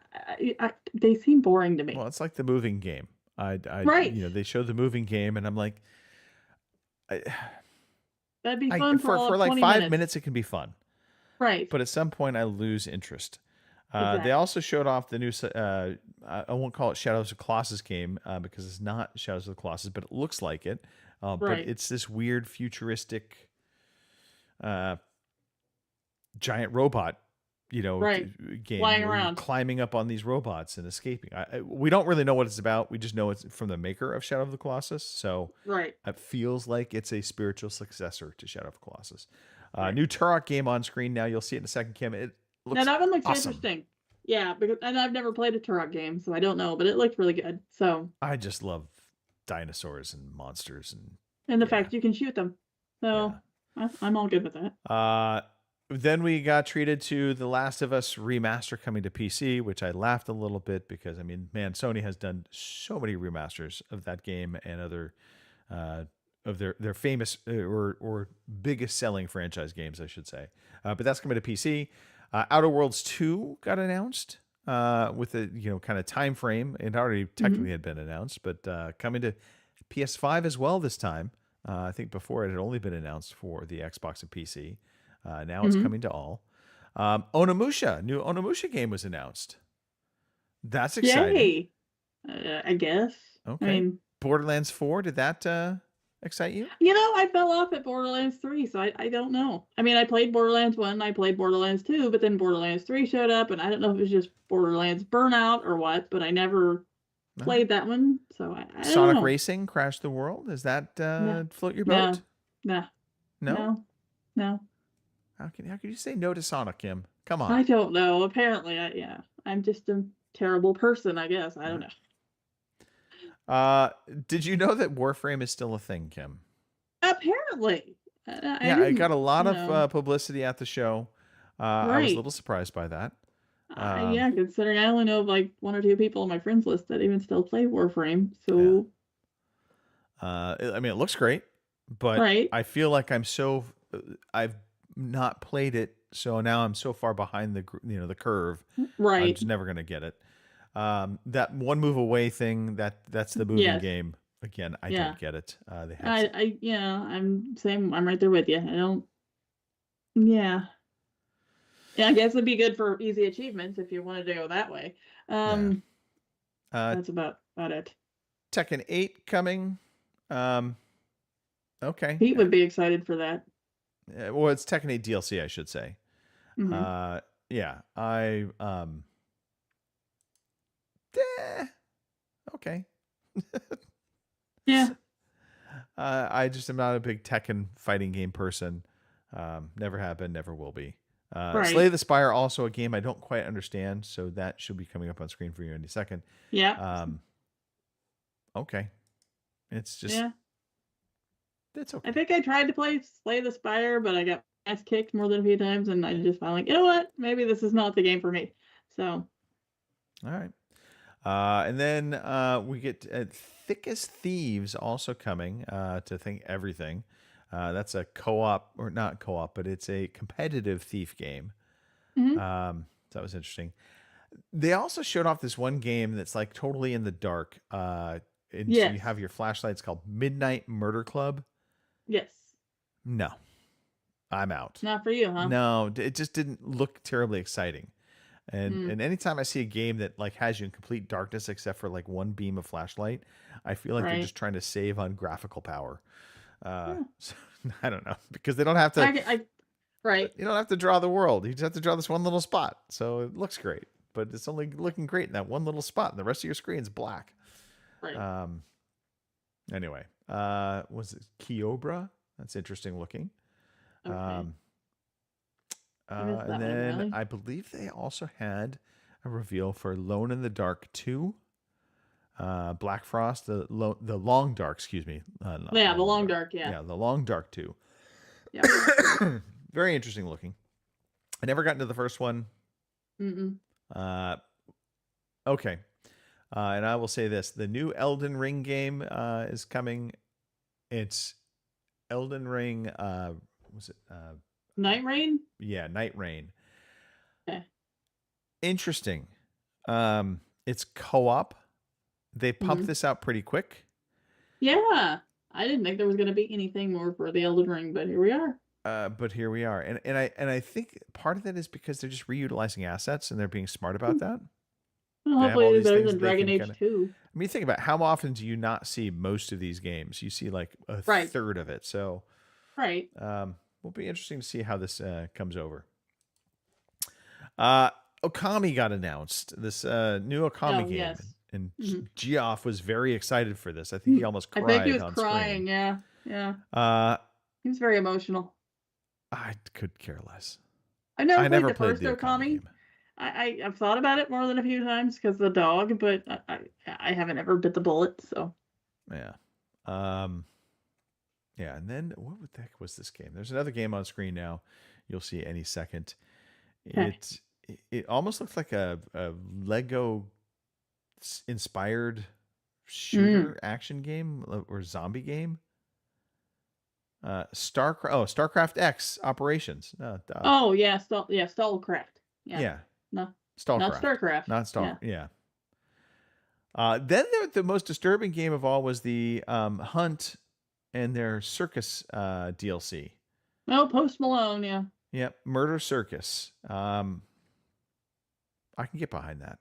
they seem boring to me. Well, it's like the moving game. Right. They show the moving game, and I'm like, That'd be fun for like 5 minutes. It can be fun. Right. But at some point, I lose interest. Exactly. They also showed off the new, I won't call it Shadows of Colossus game because it's not Shadows of the Colossus, but it looks like it. But Right. it's this weird futuristic giant robot, Right. game Flying where you're around. climbing up on these robots and escaping. We don't really know what it's about. We just know it's from the maker of Shadow of the Colossus. So Right. it feels like it's a spiritual successor to Shadow of the Colossus. Right. New Turok game on screen now. You'll see it in a second, Kim. It looks Now that one looks awesome. interesting. Yeah, and I've never played a Turok game, so I don't know, but it looked really good. So, I just love dinosaurs and monsters and the Yeah. fact you can shoot them. So, I'm all good with that. Then we got treated to The Last of Us remaster coming to PC, which I laughed a little bit because man, Sony has done so many remasters of that game and other of their famous or biggest selling franchise games, I should say. But that's coming to PC. Outer Worlds 2 got announced with a kind of time frame. It already technically had been announced, but coming to PS5 as well this time. I think before it had only been announced for the Xbox and PC. Now it's coming to all. Onimusha, new Onimusha game was announced. That's exciting. Yay! I guess. Okay. I mean, Borderlands 4, did that excite you? I fell off at Borderlands 3, so I don't know. I mean, I played Borderlands 1, I played Borderlands 2, but then Borderlands 3 showed up, and I don't know if it was just Borderlands Burnout or what, but I never played that one, so I don't Sonic know. Racing, Crash the World, does that No. float your boat? Nah. No? No. How could you say no to Sonic, Kim? Come on. I don't know. Apparently, I'm just a terrible person, I guess. I don't know. Did you know that Warframe is still a thing, Kim? Apparently. I got a lot of publicity at the show. I was a Right. little surprised by that. Yeah, considering I only know of like one or two people on my friends list that even still play Warframe. So it looks great, but Right. I feel like I've not played it, so now I'm so far behind the curve. I'm right. just never gonna get it. That one move away thing, that's the moving Yes. game. Again, I Yeah. don't get it. They have I'm same. I'm right there with you. I don't. Yeah. Yeah, I guess it'd be good for easy achievements if you wanted to go that way. That's about it. Tekken 8 coming. Okay. Pete would be excited for that. Well, it's Tekken 8 DLC, I should say. Mhm. Yeah, okay. Yeah. I just am not a big Tekken fighting game person. Never have been, never will be. Right. Slay the Spire, also a game I don't quite understand, so that should be coming up on screen for you in a second. Yeah. Okay. It's just, Yeah. it's okay. I think I tried to play Slay the Spire, but I got ass kicked more than a few times, and I just found like, you know what? Maybe this is not the game for me. So All right. And then we get Thick as Thieves also coming to Think Everything. That's a co-op, or not co-op, but it's a competitive thief game. Mhm. So that was interesting. They also showed off this one game that's like totally in the dark. And so you Yes. have your flashlights called Midnight Murder Club. yes, No, I'm out. not for you, huh? No, it just didn't look terribly exciting. And anytime I see a game that like has you in complete darkness except for like one beam of flashlight, I feel like they're Right. just trying to save on graphical power. So, I don't know, because they don't have to. Right. You don't have to draw the world. You just have to draw this one little spot, so it looks great. But it's only looking great in that one little spot, and the rest of your screen's black. Right. Anyway, was it Kyobra? That's interesting looking. Okay. I missed that And one, then really. I believe they also had a reveal for Alone in the Dark 2. Black Frost, the Long Dark, excuse me. Not Yeah, the Long Dark, yeah. Yeah, the Long Dark 2. Yep. Very interesting looking. I never got into the first one. Mm-mm. Okay. And I will say this: the new Elden Ring game is coming. It's Elden Ring. Was it? Night Rain? Yeah, Night Rain. Okay. Interesting. It's co-op. They pumped this out pretty quick. Yeah. I didn't think there was going to be anything more for the Elden Ring, but here we are. But here we are, and I think part of that is because they're just reutilizing assets and they're being smart about that. Well, They have all hopefully these better things than they Dragon can Age kinda- 2. I mean, think about how often do you not see most of these games? You see like a Right. third of it. So Right. will be interesting to see how this comes over. Okami got announced. This new Okami Oh, game, yes. and Mhm. Geoff was very excited for this. I think he almost I cried think he was on crying. screen. Yeah. Yeah. He He was very emotional. I could care less. I never I played never the played first the Okami Okami. game. I've thought about it more than a few times because of the dog, but I haven't ever bit the bullet. So Yeah. Yeah, and then what the heck was this game? There's another game on screen now. You'll see any second. Okay. It almost looks like a Lego inspired shooter action game or zombie game. StarCraft X Operations. oh yeah, Stallcraft. Yeah. Yeah. No, Starcraft. not StarCraft. Not Star. Yeah. Then the most disturbing game of all was the Hunt and their Circus DLC. Oh, Post Malone. Yeah. Yep, Murder Circus. I can get behind that.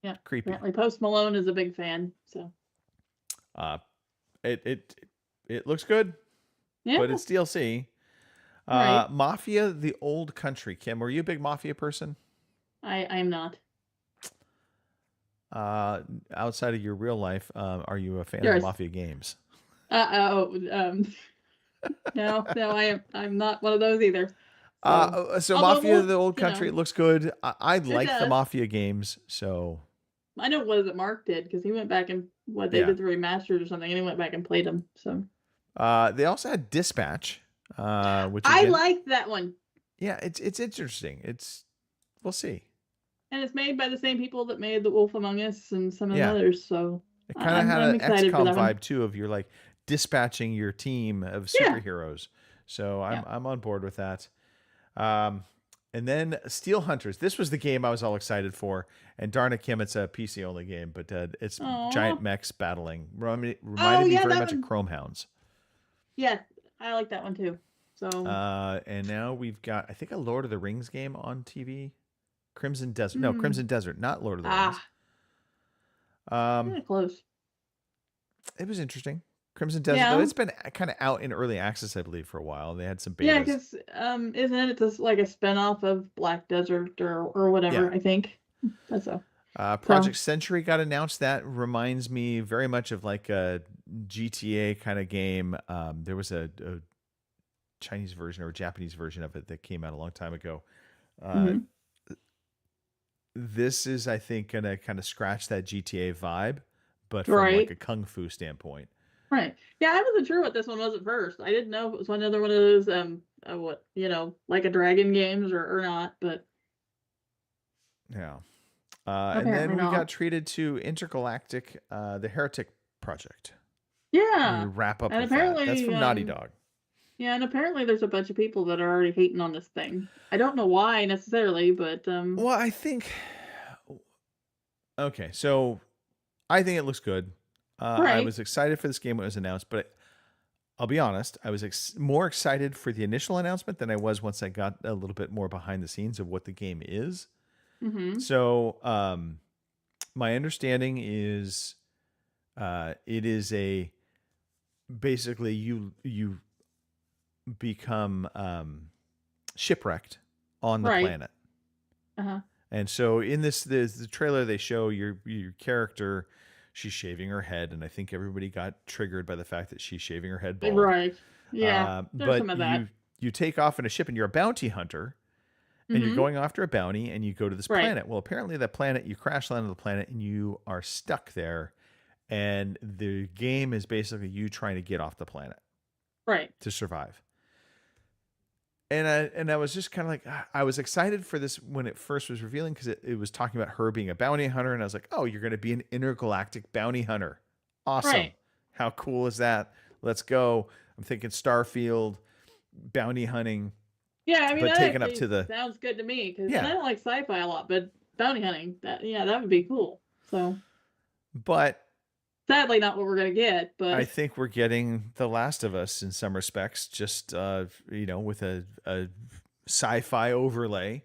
Yeah. Creepy. Apparently, Post Malone is a big fan. So It looks good, yeah. but it's DLC. Right. Mafia: The Old Country. Kim, were you a big Mafia person? I'm not. Outside of your real life, are you a fan Yes. of Mafia games? No, I'm not one of those either. So although Mafia: we'll- The Old you know, Country, it looks good. I like the does. Mafia games, so I know what is it Mark did because he went back and they Yeah. did the remasters or something, and he went back and played them. So they also had Dispatch, which I again- liked that one, Yeah, it's interesting. We'll see. and it's made by the same people that made The Wolf Among Us and some of Yeah. the others. So It kind of I'm had an excited for XCOM that one. vibe too, of you're like dispatching your team of Yeah. superheroes. So Yeah. I'm on board with that. And then Steel Hunters. This was the game I was all excited for. And darn it, Kim, it's a PC only game, but it's Aw. giant mechs battling. Reminded me yeah, very that much of one- Chrome Hounds. Yeah, I like that one too. So And now we've got, I think, a Lord of the Rings game on TV. Crimson Desert. No, Hmm. Crimson Desert, not Lord of the Rings. Kinda close. It was interesting. Crimson Desert, Yeah. though, it's been kind of out in early access, I believe, for a while. They had some betas. Yeah, because isn't it just like a spinoff of Black Desert or whatever? Yeah. I think that's so. Project Century got announced. That reminds me very much of like a GTA kind of game. There was a Chinese version or a Japanese version of it that came out a long time ago. Mhm. This is, I think, going to kind of scratch that GTA vibe, but from like Right. a kung fu standpoint. Right. Yeah, I wasn't sure what this one was at first. I didn't know if it was another one of those like a dragon games or not, but Yeah. And then Apparently we not. got treated to Intergalactic, the Heretic Project. yeah. We wrap up And with that. That's apparently, from Naughty Dog. Yeah, and apparently there's a bunch of people that are already hating on this thing. I don't know why necessarily, but Well, I think. Okay, so I think it looks good. I Right. was excited for this game when it was announced, but I'll be honest, I was more excited for the initial announcement than I was once I got a little bit more behind the scenes of what the game is. mhm. So, my understanding is, it is basically you become shipwrecked on the Right. planet. Uh-huh. And so in the trailer, they show your character, she's shaving her head, and I think everybody got triggered by the fact that she's shaving her head bald. Right. Yeah. There's But some of that. you take off in a ship, and you're a bounty hunter, and you're Mhm. going after a bounty, and you go to this Right. planet. Well, apparently that planet, you crash land on the planet, and you are stuck there, and the game is basically you trying to get off the planet Right. to survive. And I was just kind of like, I was excited for this when it first was revealing because it was talking about her being a bounty hunter, and I was like, oh, you're going to be an intergalactic bounty hunter. Awesome. Right. How cool is that? Let's go. I'm thinking Starfield, bounty hunting. Yeah, I mean, But that taken up actually to the- sounds good to me because Yeah. I don't like sci-fi a lot, but bounty hunting, that would be cool. So But sadly, not what we're gonna get. But I think we're getting The Last of Us in some respects, just with a sci-fi overlay,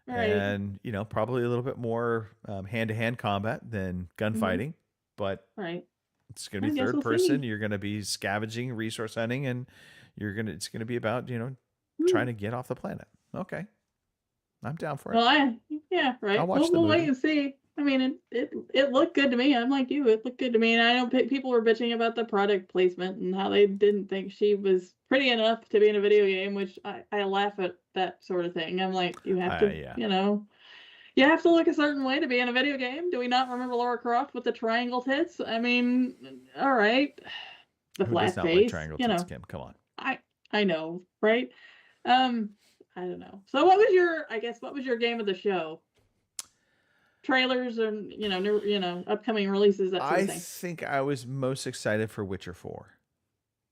right, and probably a little bit more hand-to-hand combat than gunfighting. But right, it's going to I be guess third we'll person. see. You're going to be scavenging, resource hunting, and it's going to be about Hmm. trying to get off the planet. Okay, I'm down for it. Well, right. I'll watch We'll, the we'll wait movie. and see. I mean, it looked good to me. I'm like you. It looked good to me. And I know people were bitching about the product placement and how they didn't think she was pretty enough to be in a video game, which I laugh at that sort of thing. I'm like, you have to, yeah. you have to look a certain way to be in a video game. Do we not remember Lara Croft with the triangle tits? I mean, all right. The Who flat does not like face, triangle you know. tits, Kim? Come on. I know, right? I don't know. So what was your game of the show? Trailers and new, upcoming releases, that sort I of thing. think I was most excited for Witcher 4.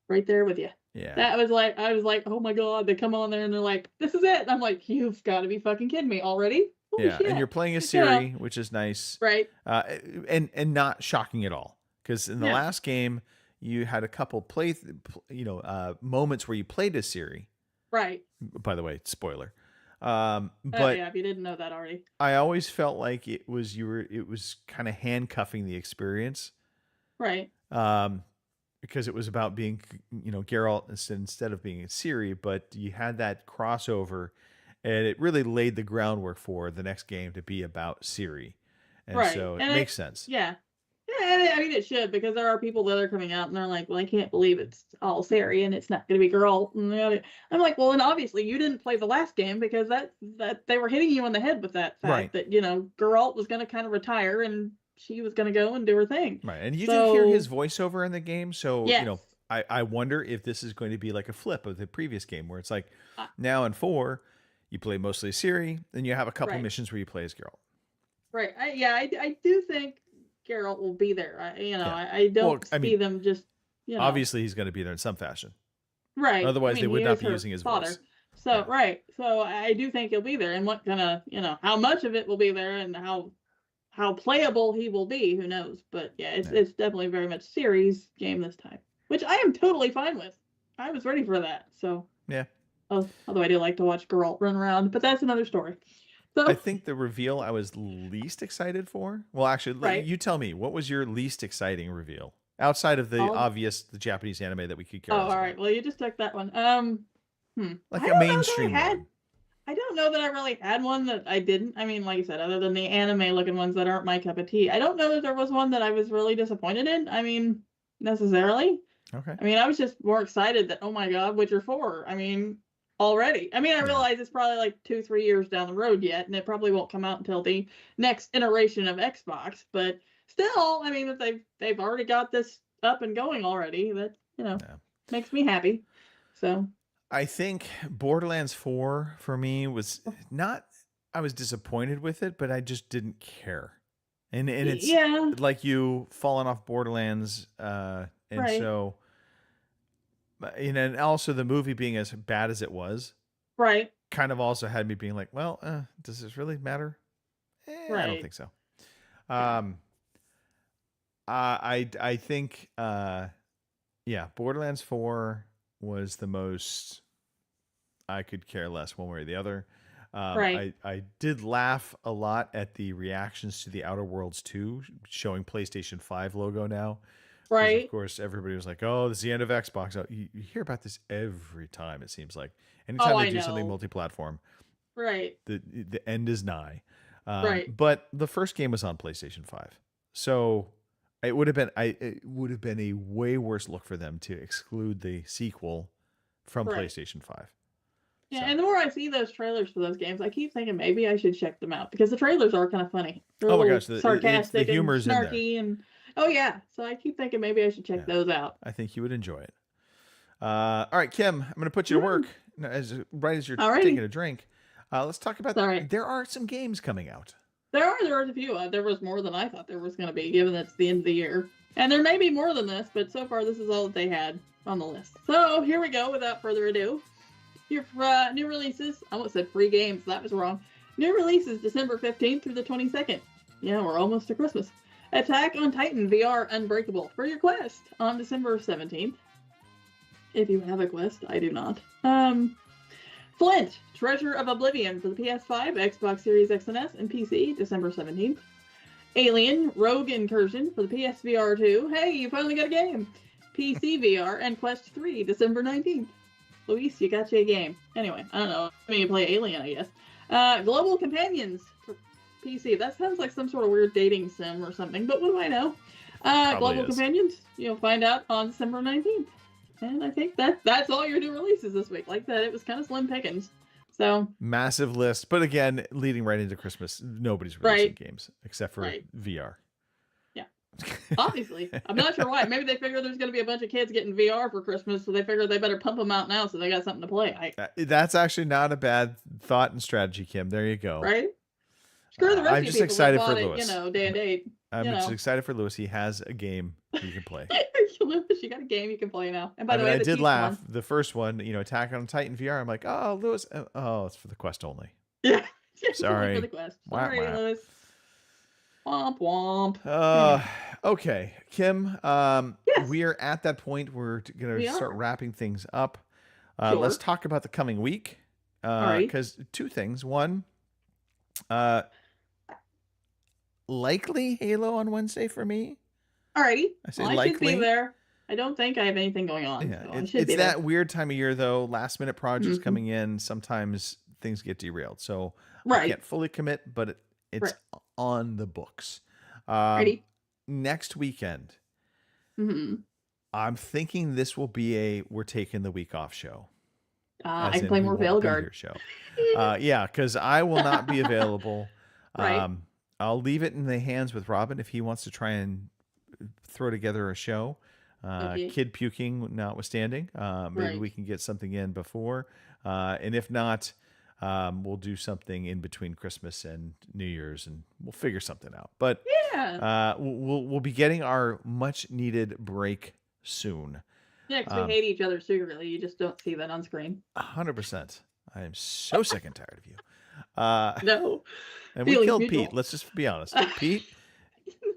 Right there with you. Yeah. That was like, I was like, oh my god, they come on there and they're like, this is it. And I'm like, you've got to be fucking kidding me already. Holy Yeah, shit. and you're playing a You know, Siri, which is nice, right? and not shocking at all. Because in the No. last game, you had a couple moments where you played as Siri. Right. By the way, spoiler. Oh But yeah, if you didn't know that already. I always felt like it was kind of handcuffing the experience, Right. because it was about being Geralt instead of being Siri, but you had that crossover, and it really laid the groundwork for the next game to be about Siri, and Right. so it And makes sense. Yeah. Yeah, and I mean it should, because there are people that are coming out and they're like, well, I can't believe it's all Sari and it's not going to be Geralt. And I'm like, well, and obviously you didn't play the last game because that they were hitting you on the head with that fact Right. that Geralt was going to kind of retire and she was going to go and do her thing. Right, and you do hear his So- voiceover in the game, so Yes. I wonder if this is going to be like a flip of the previous game, where it's like Uh, now in 4 you play mostly as Siri, then you have a couple Right. missions where you play as Geralt. Right. I do think Geralt will be there. Yeah. I don't Well, I see mean, them just Obviously, he's going to be there in some fashion. right. Otherwise, they would he not is be her using his father. voice. So Yeah. right. So I do think he'll be there, and what how much of it will be there, and how playable he will be, who knows? But yeah, it's definitely very much series game this time, which I am totally fine with. I was ready for that. So Yeah. although I do like to watch Geralt run around, but that's another story. So I think the reveal I was least excited for. Well, actually, Right. you tell me, what was your least exciting reveal outside of the All- obvious, the Japanese anime that we could care oh, less all about? right. Well, you just took that one. Like I a don't know that I mainstream had- one. I don't know that I really had one that I didn't. I mean, like you said, other than the anime looking ones that aren't my cup of tea, I don't know that there was one that I was really disappointed in. I mean, necessarily. Okay. I mean, I was just more excited that, oh my God, Witcher 4. I mean, already. I mean, I Yeah. realize it's probably like 2-3 years down the road yet, and it probably won't come out until the next iteration of Xbox. But still, I mean, if they've already got this up and going already, that Yeah. makes me happy. So I think Borderlands 4 for me was not, I was disappointed with it, but I just didn't care. And it's yeah, like you falling off Borderlands, and Right. so, and also the movie being as bad as it was, right. kind of also had me being like, well, does this really matter? I don't Right. think so. Yeah. I think, yeah, Borderlands 4 was the most I could care less one way or the other. Right. I did laugh a lot at the reactions to the Outer Worlds 2 showing PlayStation 5 logo now. 'Cause Right. Of course, everybody was like, oh, this is the end of Xbox. You hear about this every time, it seems like. Anytime I they do something know. multi-platform, Right. the end is nigh. Right. But the first game was on PlayStation 5. So it would have been a way worse look for them to exclude the sequel from Right. PlayStation 5. Yeah, So- and the more I see those trailers for those games, I keep thinking maybe I should check them out because the trailers are kind of funny. They're a Oh my little gosh, the sarcastic humor's in and there. snarky, and oh yeah, so I keep thinking maybe I should check Yeah. those out. I think you would enjoy it. All right, Kim, I'm going to put you to work. no, right as you're Alrighty. taking a drink, let's talk about. Sorry. There are some games coming out. There are a few. There was more than I thought there was going to be, given that it's the end of the year. And there may be more than this, but so far this is all that they had on the list. So here we go. Without further ado, your new releases. I almost said free games. That was wrong. New releases December 15th through the 22nd. Yeah, we're almost to Christmas. Attack on Titan VR Unbreakable for your Quest on December 17th. If you have a Quest, I do not. Flint, Treasure of Oblivion for the PS5, Xbox Series X and S, and PC, December 17th. Alien, Rogue Incursion for the PSVR 2. Hey, you finally got a game. PC VR and Quest 3, December 19th. Luis, you got you a game. Anyway, I don't know. I mean, you play Alien, I guess. Global Companions for PC. That sounds like some sort of weird dating sim or something, but what do I know? Global Companions, you'll find out on December 19th. And I think that's all your new releases this week. Like that, it was kind of slim pickings. So Massive list, but again, leading right into Christmas, nobody's releasing games except for VR. Yeah, obviously, I'm not sure why. Maybe they figure there's going to be a bunch of kids getting VR for Christmas, so they figure they better pump them out now so they got something to play. That's actually not a bad thought and strategy, Kim. There you go. Right? Screw the rest I'm of just people excited that for bought it, Lewis. day and date. I'm just excited for Lewis. He has a game he can play. Lewis, you got a game you can play now. And by the way, I the did Chiefs laugh. won. The first one, Attack on Titan VR. I'm like, oh, Lewis. Oh, it's for the Quest only. Yeah. Sorry. For the Quest. Wah, Sorry, wah. Lewis. Womp womp. Okay, Kim. We are at that point. We're going to start wrapping things up. Let's talk about the coming week. Because two things. One, likely Halo on Wednesday for me. Alrighty. I say I should be likely. there. I don't think I have anything going on. Yeah, so I it's should be that there. weird time of year though. Last minute projects coming in. Sometimes things get derailed. So I can't fully commit, but it's on the books. Ready? Next weekend, Mm-hmm. I'm thinking this will be we're taking the week off show. I can play more Veilguard. Show. Yeah, because I will not be available. Right. I'll leave it in the hands with Robin if he wants to try and throw together a show. Kid puking notwithstanding. Maybe we can get something in before. And if not, we'll do something in between Christmas and New Year's and we'll figure something out. But we'll be getting our much needed break soon. Yeah, because we hate each other secretly. You just don't see that on screen. 100%. I am so sick and tired of you. No. And we killed Pete. Let's just be honest. Pete.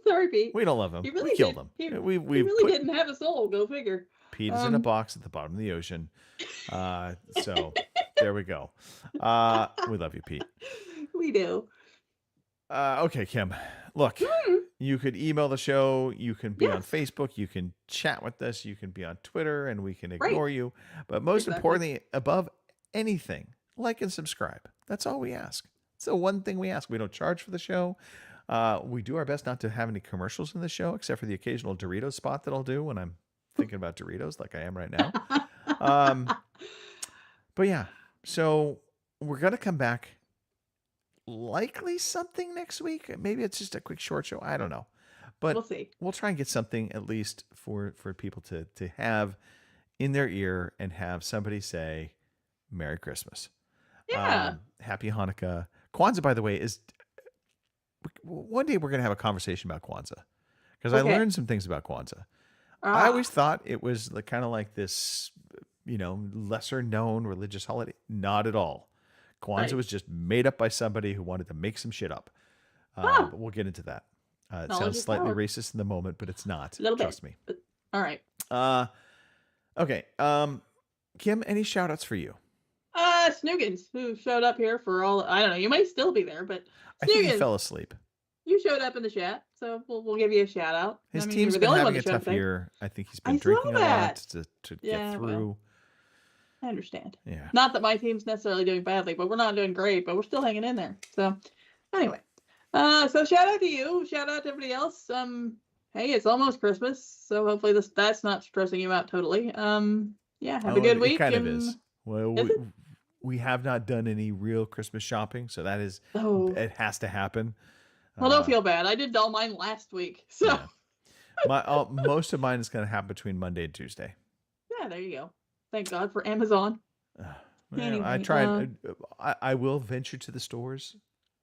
Sorry, Pete. We don't love him. He really We killed him. He We really didn't have a soul. Go figure. Pete is in a box at the bottom of the ocean. So there we go. We love you, Pete. We do. Okay, Kim. Look, you could email the show. You can be on Facebook. You can chat with us. You can be on Twitter, and we can ignore you. But most importantly, above anything, like and subscribe. That's all we ask. It's the one thing we ask. We don't charge for the show. We do our best not to have any commercials in the show, except for the occasional Doritos spot that I'll do when I'm thinking about Doritos, like I am right now. But yeah, so we're going to come back. Likely something next week. Maybe it's just a quick short show. I don't know. But we'll see. We'll try and get something at least for people to have in their ear and have somebody say Merry Christmas. Yeah. Happy Hanukkah. Kwanzaa, by the way, is one day we're going to have a conversation about Kwanzaa because I learned some things about Kwanzaa. I always thought it was kind of like this, lesser known religious holiday. Not at all. Kwanzaa was just made up by somebody who wanted to make some shit up. But we'll get into that. It sounds slightly racist in the moment, but it's not. Trust me. All right. Okay. Kim, any shout outs for you? Snoogans, who showed up here for all, I don't know, you might still be there, but I think he Snoogans, fell asleep. you showed up in the chat, so we'll give you a shout out. His I mean, team's you were been the only having one a that showed tough up there. year. I think he's been I drinking saw a lot that. to Yeah, get well. through. I understand. Yeah. Not that my team's necessarily doing badly, but we're not doing great, but we're still hanging in there. So anyway, so shout out to you. Shout out to everybody else. Hey, it's almost Christmas, so hopefully that's not stressing you out totally. Yeah, have a good week. It kind of is. Well, Is it? we have not done any real Christmas shopping, so that is it has to happen. Well, don't feel bad. I did all mine last week, so yeah. Most of mine is going to happen between Monday and Tuesday. yeah, there you go. Thank God for Amazon. Yeah, I Anyway, tried. I will venture to the stores.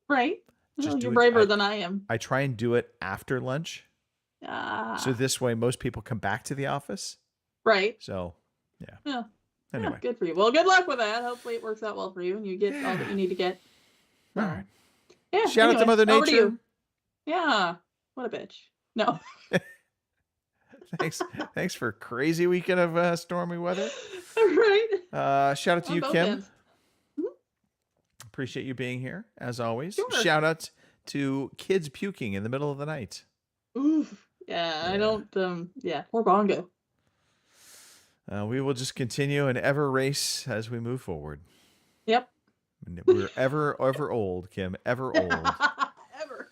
Right. Just Well, do you're it- braver than I am. I try and do it after lunch. Ah, So this way, most people come back to the office. right. So, yeah. Yeah. Anyway. Yeah, good for you. Well, good luck with that. Hopefully it works out well for you and you get all that you need to get. All right. Yeah. Shout out to anyway, Mother over to Nature. you. Yeah. What a bitch. No. Thanks for a crazy weekend of stormy weather. Right. Shout out to On you, both Kim. ends. Appreciate you being here as always. Sure. Shout out to kids puking in the middle of the night. Oof. Yeah, I don't. Yeah, poor Bongo. We will just continue an ever race as we move forward. Yep. And we're ever old, Kim. Ever old. Ever.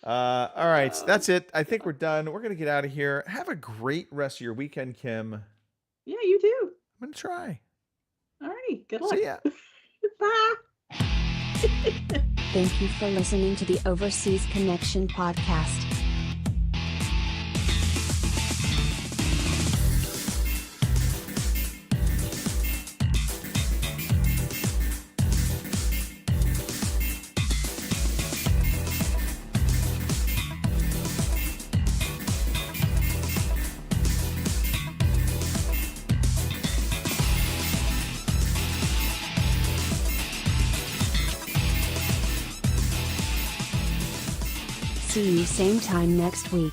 All right, that's it. I think we're done. We're gonna get out of here. Have a great rest of your weekend, Kim. Yeah, you too. I'm gonna try. Alrighty. Good luck. See ya. Bye. Thank you for listening to the Overseas Connection podcast. See you same time next week.